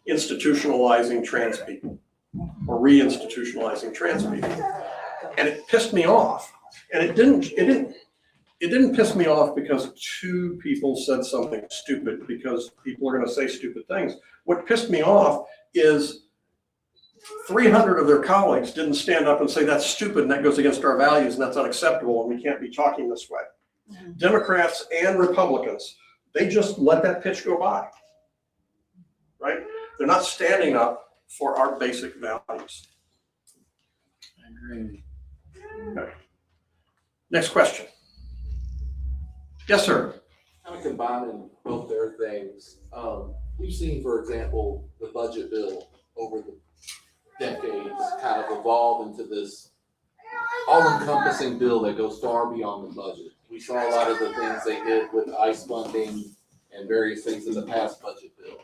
institutionalizing trans people, or reinstitutionalizing trans people, and it pissed me off. And it didn't piss me off because 2 people said something stupid, because people are going to say stupid things. What pissed me off is 300 of their colleagues didn't stand up and say that's stupid and that goes against our values and that's unacceptable and we can't be talking this way. Mm-hmm. Democrats and Republicans, they just let that pitch go by, right? They're not standing up for our basic values. I agree. Okay. Next question. Yes, sir. Kind of combining both their things. We've seen, for example, the budget bill over the decades kind of evolve into this all-encompassing bill that goes far beyond the budget. We saw a lot of the things they did with ICE funding and various things in the past budget bill.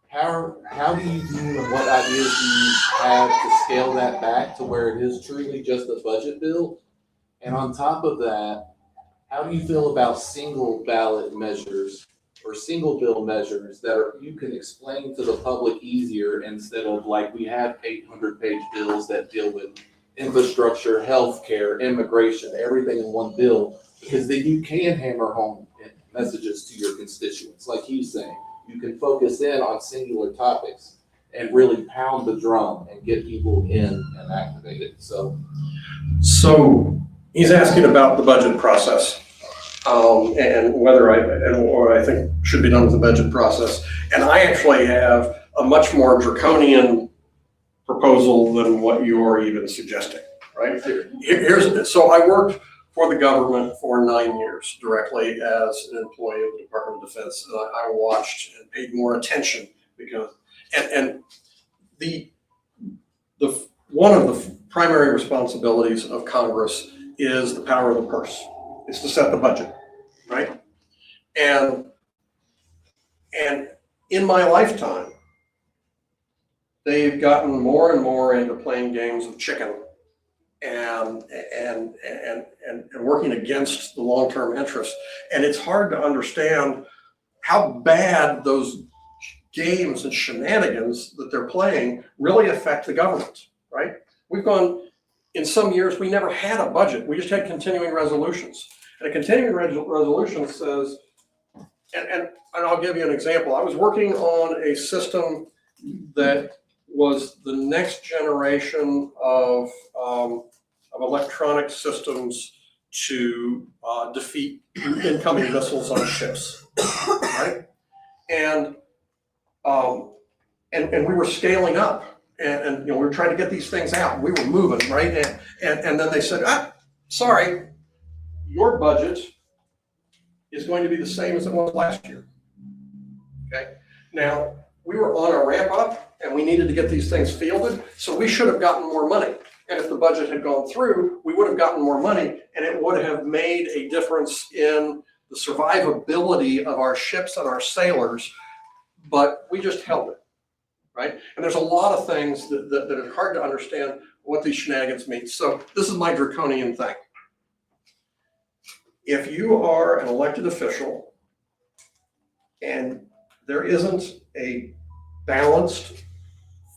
How do you view, and what ideas do you have to scale that back to where it is truly just a budget bill? And on top of that, how do you feel about single ballot measures or single bill measures that you can explain to the public easier, instead of like we have 800-page bills that deal with infrastructure, healthcare, immigration, everything in one bill, because then you can hammer home messages to your constituents. Like he's saying, you can focus in on singular topics and really pound the drum and get people in and activated. So he's asking about the budget process, and whether I think should be done with the budget process. And I actually have a much more draconian proposal than what you're even suggesting, right? So I worked for the government for 9 years directly as an employee of the Department of Defense. And I watched and paid more attention because, and the one of the primary responsibilities of Congress is the power of the purse. It's to set the budget, right? And in my lifetime, they've gotten more and more into playing games of chicken and working against the long-term interests. And it's hard to understand how bad those games and shenanigans that they're playing really affect the government, right? We've gone, in some years, we never had a budget. We just had continuing resolutions. And a continuing resolution says, and I'll give you an example. I was working on a system that was the next generation of electronic systems to defeat incoming missiles on ships, right? And we were scaling up, and we were trying to get these things out. We were moving, right? And then they said, sorry, your budget is going to be the same as it was last year. Okay. Now, we were on a ramp up and we needed to get these things fielded, so we should have gotten more money. And if the budget had gone through, we would have gotten more money, and it would have made a difference in the survivability of our ships and our sailors, but we just held it, right? And there's a lot of things that are hard to understand what these shenanigans mean. So this is my draconian thing. If you are an elected official and there isn't a balanced,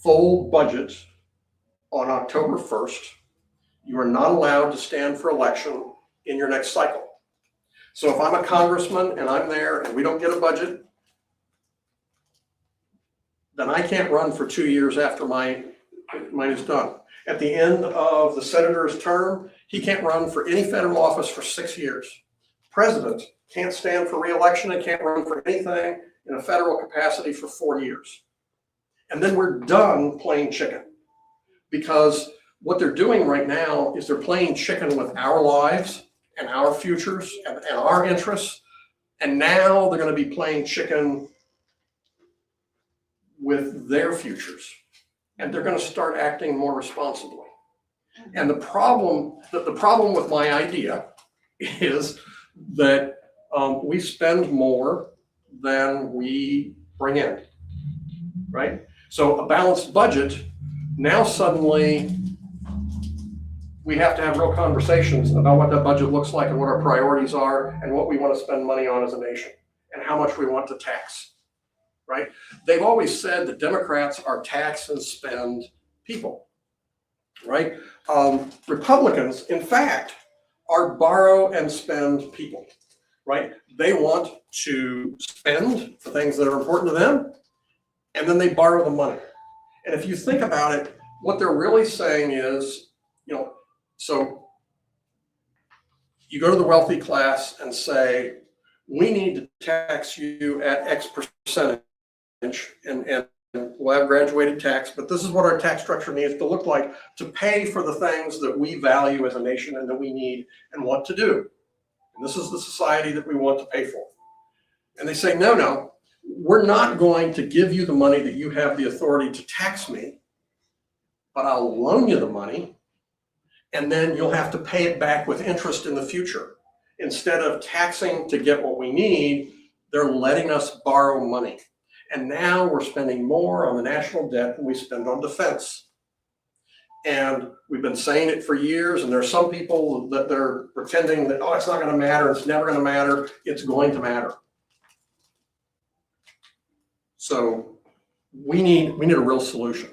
full budget on October 1st, you are not allowed to stand for election in your next cycle. So if I'm a congressman and I'm there and we don't get a budget, then I can't run for 2 years after mine is done. At the end of the senator's term, he can't run for any federal office for 6 years. President can't stand for re-election and can't run for anything in a federal capacity for 4 years. And then we're done playing chicken, because what they're doing right now is they're playing chicken with our lives and our futures and our interests. And now they're going to be playing chicken with their futures, and they're going to start acting more responsibly. And the problem with my idea is that we spend more than we bring in, right? So a balanced budget, now suddenly we have to have real conversations about what that budget looks like and what our priorities are and what we want to spend money on as a nation and how much we want to tax, right? They've always said that Democrats are tax and spend people, right? Republicans, in fact, are borrow and spend people, right? They want to spend for things that are important to them, and then they borrow the money. And if you think about it, what they're really saying is, so you go to the wealthy class and say, we need to tax you at X percentage, and we'll have graduated tax, but this is what our tax structure needs to look like to pay for the things that we value as a nation and that we need and want to do. And this is the society that we want to pay for. And they say, no, we're not going to give you the money that you have the authority to tax me, but I'll loan you the money, and then you'll have to pay it back with interest in the future. Instead of taxing to get what we need, they're letting us borrow money. And now we're spending more on the national debt than we spend on defense. And we've been saying it for years, and there's some people that they're pretending that, it's not going to matter, it's never going to matter. It's going to matter. So we need a real solution.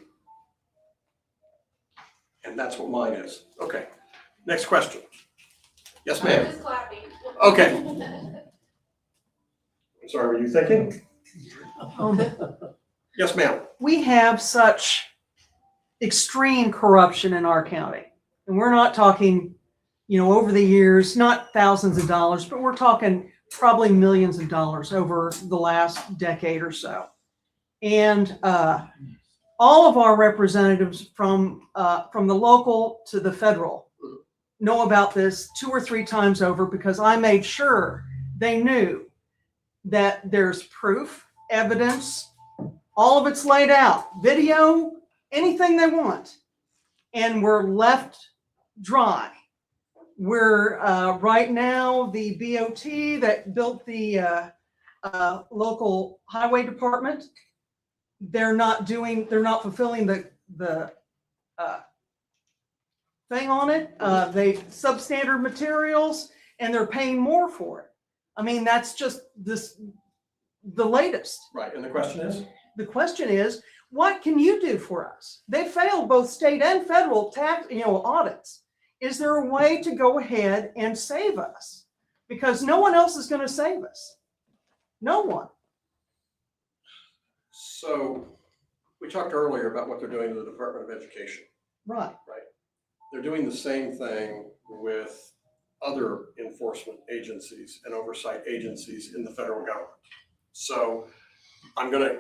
And that's what mine is. Okay, next question. Yes, ma'am. Just clapping. Okay. I'm sorry, were you thinking? Yes, ma'am. We have such extreme corruption in our county. And we're not talking, over the years, not thousands of dollars, but we're talking probably millions of dollars over the last decade or so. And all of our representatives from the local to the federal know about this 2 or 3 times over, because I made sure they knew that there's proof, evidence, all of it's laid out, video, anything they want, and we're left dry. We're right now, the BOT that built the local highway department, they're not fulfilling the thing on it. They substandard materials, and they're paying more for it. I mean, that's just the latest. Right, and the question is? The question is, what can you do for us? They failed both state and federal tax, audits. Is there a way to go ahead and save us? Because no one else is going to save us. No one. So we talked earlier about what they're doing to the Department of Education. Right. They're doing the same thing with other enforcement agencies and oversight agencies in the federal government. So I'm gonna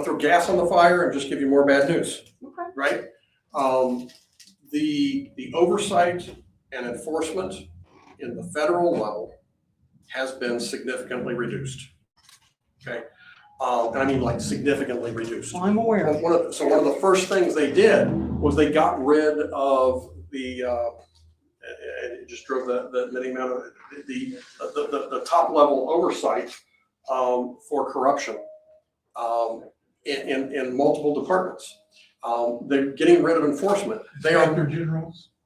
throw gas on the fire and just give you more bad news. Okay. Right? The oversight and enforcement in the federal level has been significantly reduced. Okay. And I mean like significantly reduced. I'm aware. One of the first things they did was they got rid of the it just drove the name out of it, the top level oversight for corruption in multiple departments. They're getting rid of enforcement. They are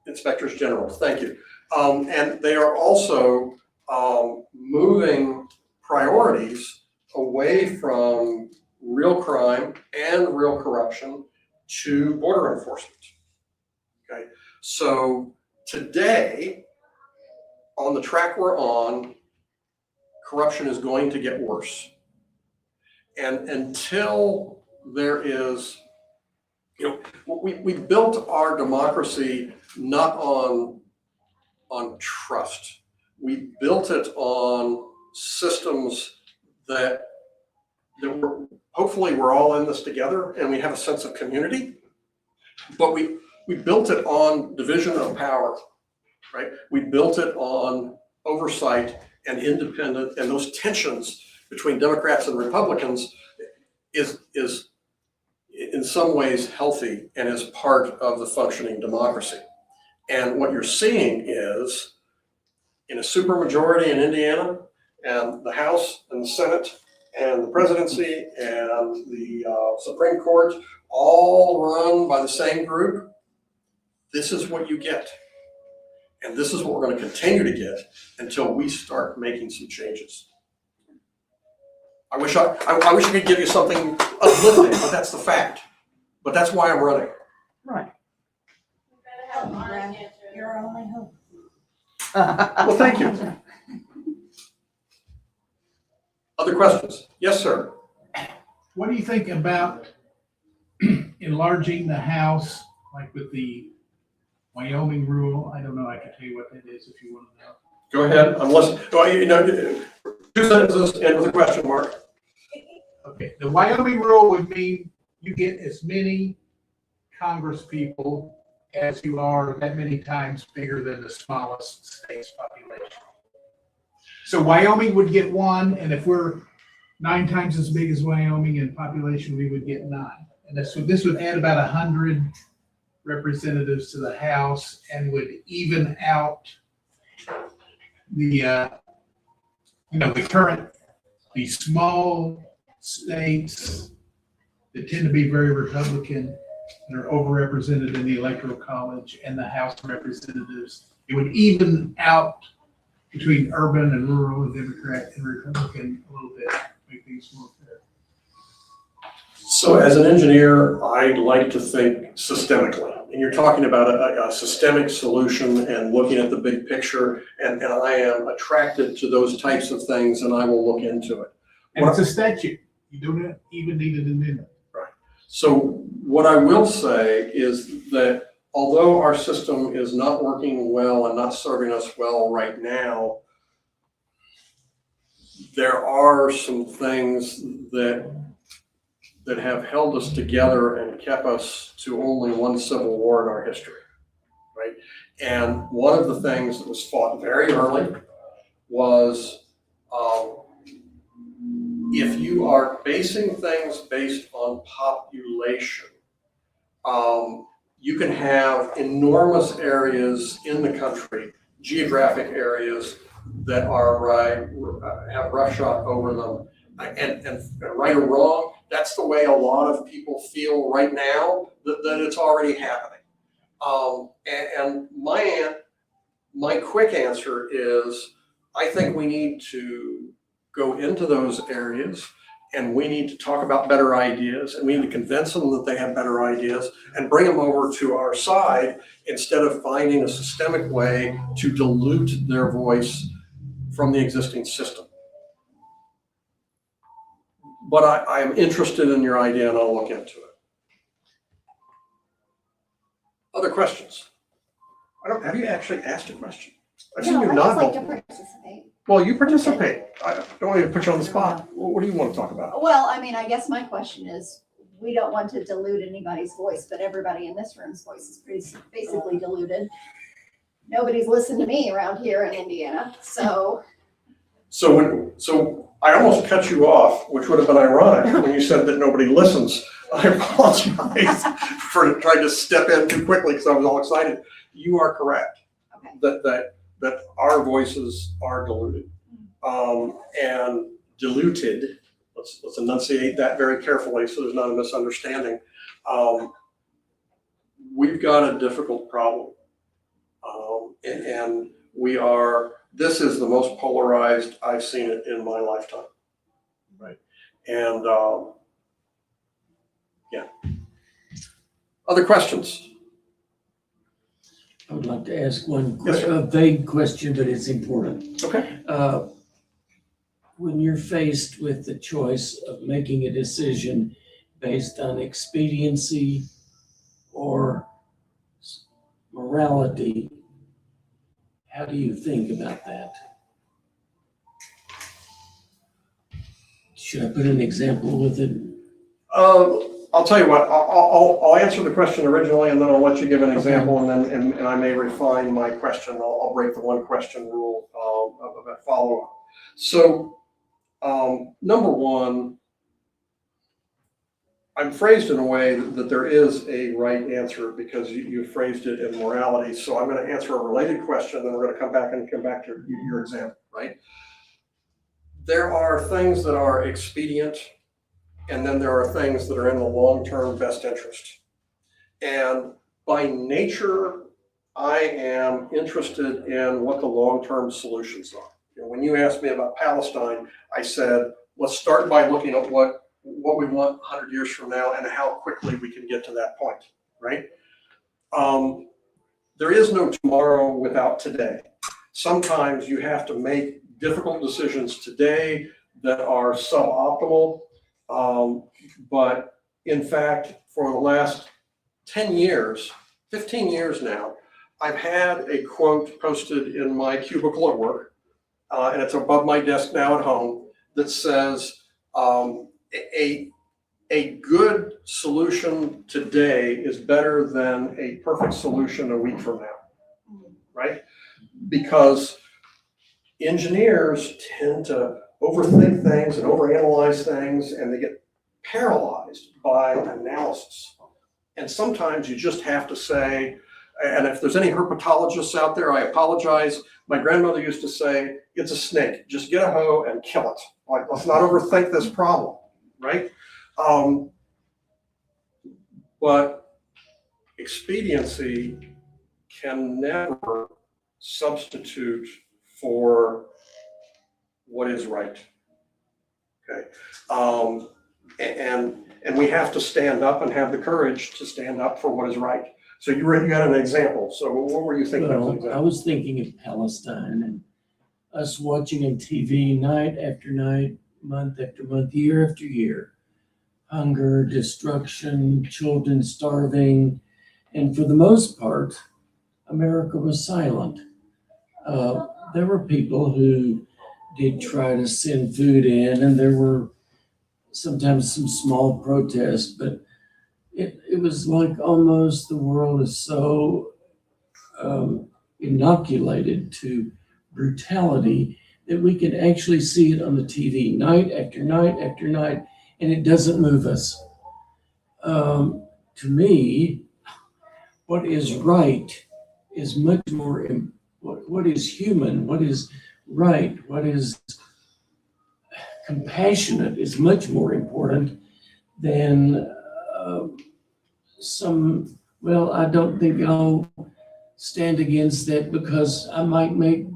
inspectors generals. Thank you. And they are also moving priorities away from real crime and real corruption to border enforcement. Okay, so today, on the track we're on, corruption is going to get worse. And until there is, we built our democracy not on trust. We built it on systems that hopefully we're all in this together and we have a sense of community, but we built it on division of power, right? We built it on oversight and independent, and those tensions between Democrats and Republicans is in some ways healthy and is part of the functioning democracy. And what you're seeing is in a supermajority in Indiana, and the House and the Senate and the presidency and the Supreme Court all run by the same group, this is what you get. And this is what we're going to continue to get until we start making some changes. I wish I could give you something uplifting, but that's the fact. But that's why I'm running. Right. You're our only hope. Well, thank you. Other questions? Yes, sir. What do you think about enlarging the house, like with the Wyoming rule? I don't know, I can tell you what that is if you want to know. Go ahead. I'm listening. Well, you know, 2 sentences, end with a question mark. Okay, the Wyoming rule would mean you get as many Congress people as you are that many times bigger than the smallest state's population. So Wyoming would get 1, and if we're 9 times as big as Wyoming in population, we would get 9. And this would add about 100 representatives to the House and would even out the the small states that tend to be very Republican and are overrepresented in the Electoral College and the House of Representatives. It would even out between urban and rural and Democrat and Republican a little bit, make things more fair. So as an engineer, I like to think systemically. And you're talking about a systemic solution and looking at the big picture. And I am attracted to those types of things, and I will look into it. And it's a statute. You don't even need an amendment. Right. So what I will say is that although our system is not working well and not serving us well right now, there are some things that have held us together and kept us to only one civil war in our history, right? And one of the things that was fought very early was if you are basing things based on population, you can have enormous areas in the country, geographic areas that are have roughshod over them. And right or wrong, that's the way a lot of people feel right now, that it's already happening. And my quick answer is, I think we need to go into those areas and we need to talk about better ideas, and we need to convince them that they have better ideas and bring them over to our side instead of finding a systemic way to dilute their voice from the existing system. But I am interested in your idea and I'll look into it. Other questions? Have you actually asked a question? I've seen you I nod. just like to participate. Well, you participate. I don't want to put you on the spot. What do you want to talk about? Well, I mean, I guess my question is, we don't want to dilute anybody's voice, but everybody in this room's voice is basically diluted. Nobody's listened to me around here in Indiana, so. So I almost cut you off, which would have been ironic when you said that nobody listens. I apologize for trying to step in too quickly because I was all excited. You are correct. Okay. That our voices are diluted and diluted. Let's enunciate that very carefully so there's not a misunderstanding. We've got a difficult problem, and we are. This is the most polarized I've seen it in my lifetime, right? And yeah. Other questions? I would like to ask one Yes, sir. a vague question, but it's important. Okay. When you're faced with the choice of making a decision based on expediency or morality, how do you think about that? Should I put an example with it? I'll tell you what. I'll answer the question originally, and then I'll let you give an example, and then and I may refine my question. I'll break the one question rule of that follow up. So, number one, I'm phrased in a way that there is a right answer because you phrased it in morality. So I'm going to answer a related question, then we're going to come back to your example, right? there are things that are expedient, and then there are things that are in the long-term best interest. And by nature, I am interested in what the long-term solutions are. You know, when you asked me about Palestine, I said, let's start by looking at what we want 100 years from now and how quickly we can get to that point, right? There is no tomorrow without today. Sometimes you have to make difficult decisions today that are suboptimal, but in fact, for the last 10 years, 15 years now, I've had a quote posted in my cubicle at work, and it's above my desk now at home, that says, a good solution today is better than a perfect solution a week from now, right? Because engineers tend to overthink things and overanalyze things, and they get paralyzed by analysis. And sometimes you just have to say, and if there's any herpetologists out there, I apologize. My grandmother used to say, it's a snake, just get a hoe and kill it. Like, let's not overthink this problem, right? But expediency can never substitute for what is right. Okay, and we have to stand up and have the courage to stand up for what is right. So you had an example. So what were you thinking of? Well, I was thinking of Palestine and us watching on TV night after night, month after month, year after year. Hunger, destruction, children starving, and for the most part, America was silent. There were people who did try to send food in, and there were sometimes some small protests, but it was like almost the world is so inoculated to brutality that we can actually see it on the TV night after night after night, and it doesn't move us. To me, what is right is much more, what is human, what is right, what is compassionate is much more important than well, I don't think I'll stand against that because I might make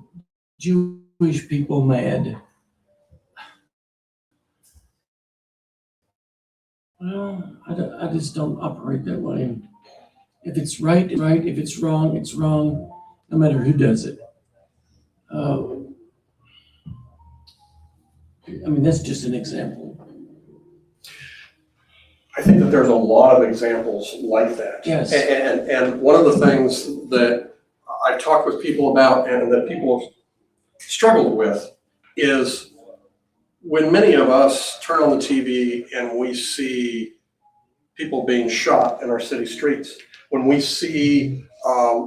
Jewish people mad. Well, I just don't operate that way. If it's right, it's right. If it's wrong, no matter who does it. I mean, that's just an example. I think that there's a lot of examples like that. Yes. And one of the things that I've talked with people about and that people have struggled with is when many of us turn on the TV and we see people being shot in our city streets, when we see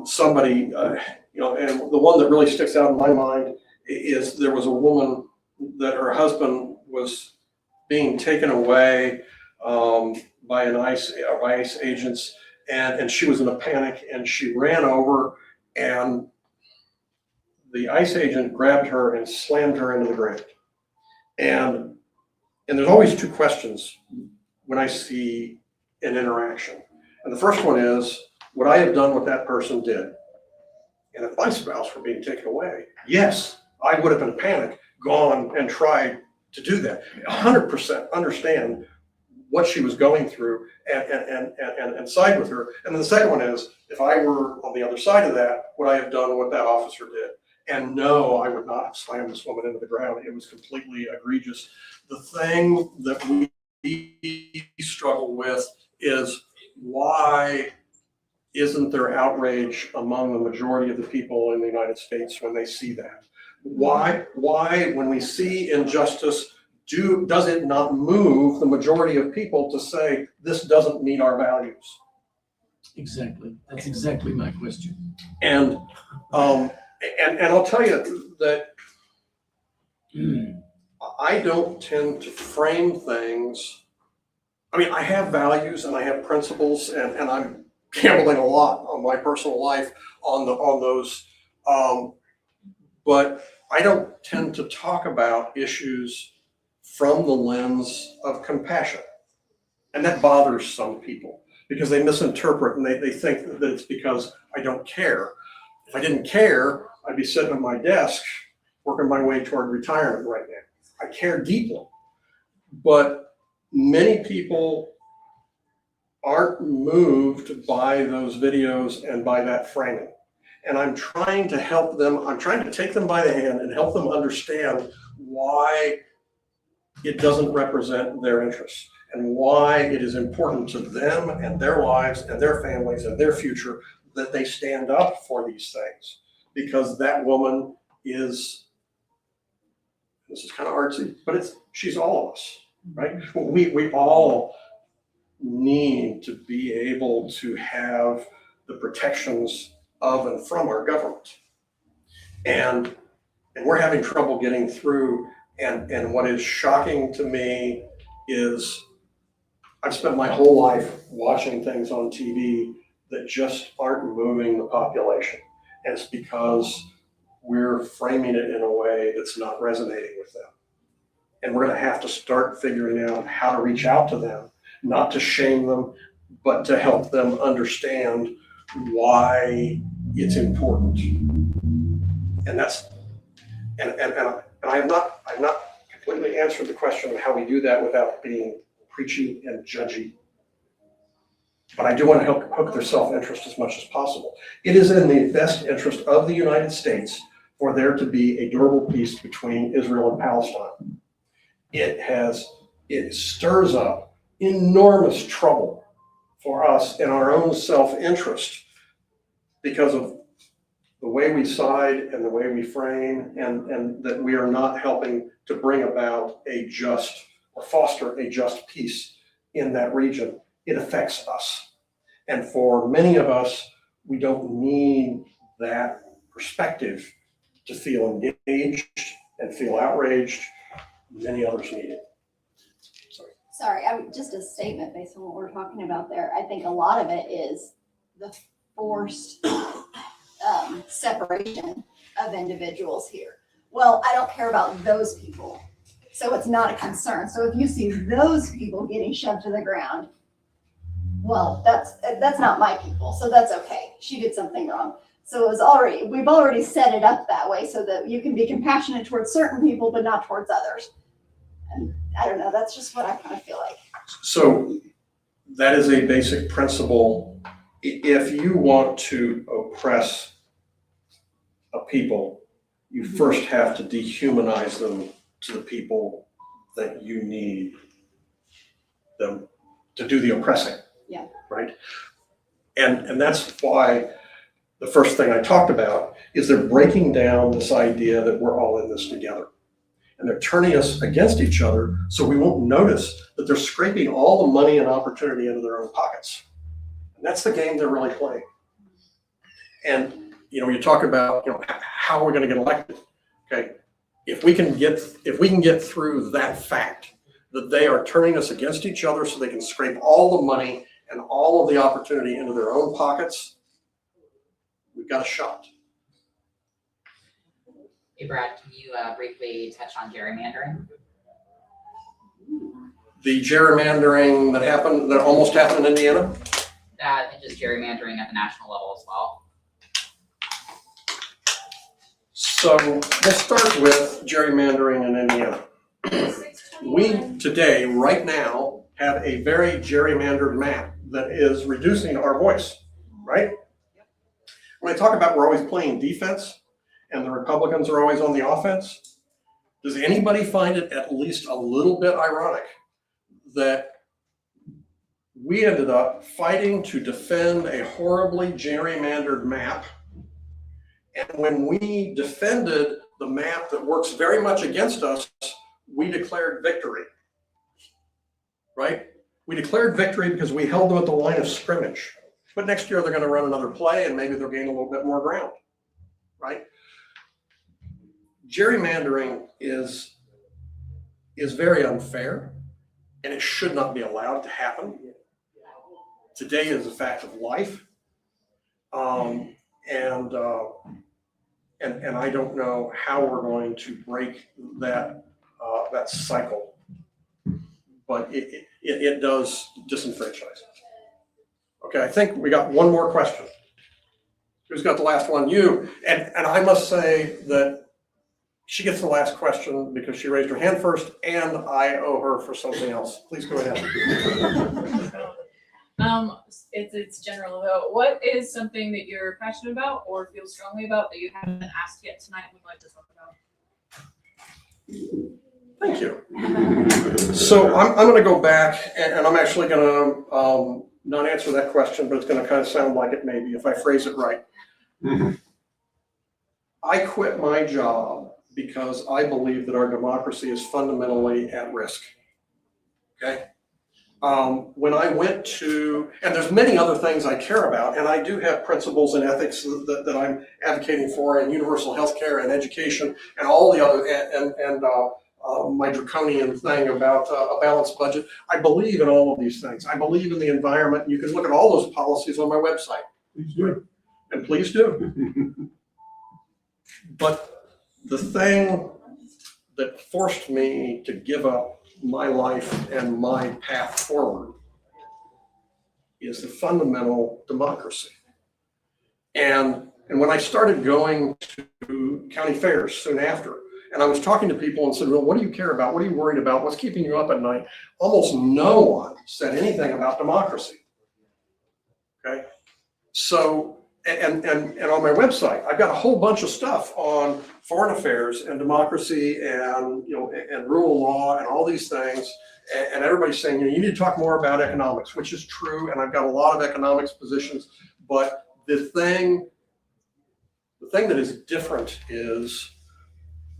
somebody, and the one that really sticks out in my mind is there was a woman that her husband was being taken away by ICE agents, and she was in a panic, and she ran over, and the ICE agent grabbed her and slammed her into the ground. And there's always two questions when I see an interaction. And the first one is, would I have done what that person did? And if my spouse were being taken away, yes, I would have in a panic gone and tried to do that. 100% understand what she was going through and side with her. And then the second one is, if I were on the other side of that, would I have done what that officer did? And no, I would not have slammed this woman into the ground. It was completely egregious. The thing that we struggle with is, why isn't there outrage among the majority of the people in the United States when they see that? Why when we see injustice, does it not move the majority of people to say, this doesn't meet our values? Exactly. That's exactly my question. And I'll tell you that I don't tend to frame things. I mean, I have values and I have principles, and I'm gambling a lot on my personal life on those. But I don't tend to talk about issues from the lens of compassion. And that bothers some people because they misinterpret and they think that it's because I don't care. If I didn't care, I'd be sitting at my desk working my way toward retirement right now. I care deeply. But many people aren't moved by those videos and by that framing. And I'm trying to help them, I'm trying to take them by the hand and help them understand why it doesn't represent their interests and why it is important to them and their lives and their families and their future that they stand up for these things. Because that woman is, this is kind of artsy, but she's all of us, right? We all need to be able to have the protections of and from our government. And we're having trouble getting through. And what is shocking to me is I've spent my whole life watching things on TV that just aren't moving the population. And it's because we're framing it in a way that's not resonating with them. And we're going to have to start figuring out how to reach out to them, not to shame them, but to help them understand why it's important. And that's, and I have not completely answered the question of how we do that without being preachy and judgy. But I do want to help hook their self-interest as much as possible. It is in the best interest of the United States for there to be a durable peace between Israel and Palestine. It stirs up enormous trouble for us in our own self-interest because of the way we side and the way we frame, and that we are not helping to bring about a just or foster a just peace in that region. It affects us. And for many of us, we don't need that perspective to feel engaged and feel outraged. Many others need it. Sorry, I'm just a statement based on what we're talking about there. I think a lot of it is the forced separation of individuals here. Well, I don't care about those people, so it's not a concern. So if you see those people getting shoved to the ground, well, that's not my people, so that's okay. She did something wrong. So we've already set it up that way so that you can be compassionate towards certain people, but not towards others. And I don't know, that's just what I kind of feel like. So that is a basic principle. If you want to oppress a people, you first have to dehumanize them to the people that you need them to do the oppressing. Yeah. Right? And that's why the first thing I talked about is they're breaking down this idea that we're all in this together. And they're turning us against each other so we won't notice that they're scraping all the money and opportunity into their own pockets. And that's the game they're really playing. And you talk about how are we going to get elected? Okay, if we can get through that fact that they are turning us against each other so they can scrape all the money and all of the opportunity into their own pockets, we've got a shot. Hey Brad, can you briefly touch on gerrymandering? The gerrymandering that almost happened in Indiana? And just gerrymandering at the national level as well. So let's start with gerrymandering in Indiana. We today, right now, have a very gerrymandered map that is reducing our voice, right? When I talk about we're always playing defense and the Republicans are always on the offense, does anybody find it at least a little bit ironic that we ended up fighting to defend a horribly gerrymandered map? And when we defended the map that works very much against us, we declared victory, right? We declared victory because we held them at the line of scrimmage. But next year they're going to run another play and maybe they'll gain a little bit more ground, right? Gerrymandering is very unfair and it should not be allowed to happen. Today is a fact of life. And I don't know how we're going to break that, that cycle. But it does disenfranchise. Okay, I think we got one more question. Who's got the last one? You. And I must say that she gets the last question because she raised her hand first, and I owe her for something else. Please go ahead. It's general though. What is something that you're passionate about or feel strongly about that you haven't been asked yet tonight and would like to talk about? Thank you. So I'm going to go back, and I'm actually going to not answer that question, but it's going to kind of sound like it maybe if I phrase it right. I quit my job because I believe that our democracy is fundamentally at risk. Okay? When I went to, and there's many other things I care about, and I do have principles and ethics that I'm advocating for, and universal health care and education and all the other, my draconian thing about a balanced budget. I believe in all of these things. I believe in the environment. You can look at all those policies on my website. Please do. And please do. But the thing that forced me to give up my life and my path forward is the fundamental democracy. And when I started going to county fairs soon after, and I was talking to people and said, well, what do you care about? What are you worried about? What's keeping you up at night? Almost no one said anything about democracy. Okay. So, and on my website, I've got a whole bunch of stuff on foreign affairs and democracy and, and rule of law and all these things. And everybody's saying, you need to talk more about economics, which is true. And I've got a lot of economics positions, but the thing that is different is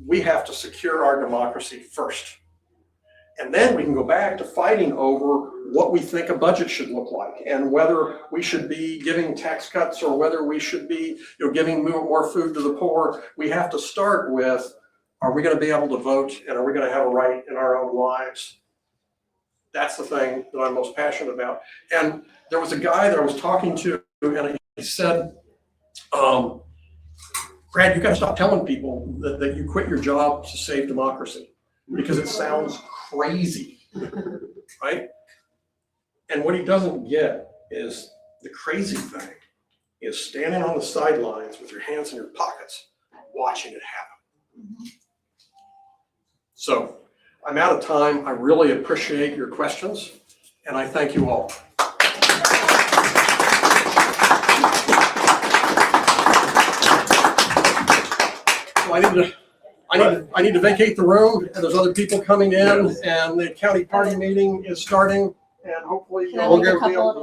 we have to secure our democracy first. And then we can go back to fighting over what we think a budget should look like and whether we should be giving tax cuts or whether we should be giving more food to the poor. We have to start with, are we going to be able to vote and are we going to have a right in our own lives? That's the thing that I'm most passionate about. And there was a guy that I was talking to and he said, Brad, you got to stop telling people that you quit your job to save democracy because it sounds crazy, right? And what he doesn't get is the crazy thing is standing on the sidelines with your hands in your pockets, watching it happen. So I'm out of time. I really appreciate your questions, and I thank you all. I need to vacate the room, and there's other people coming in, and the county party meeting is starting, and hopefully Can I we'll make a be couple able of to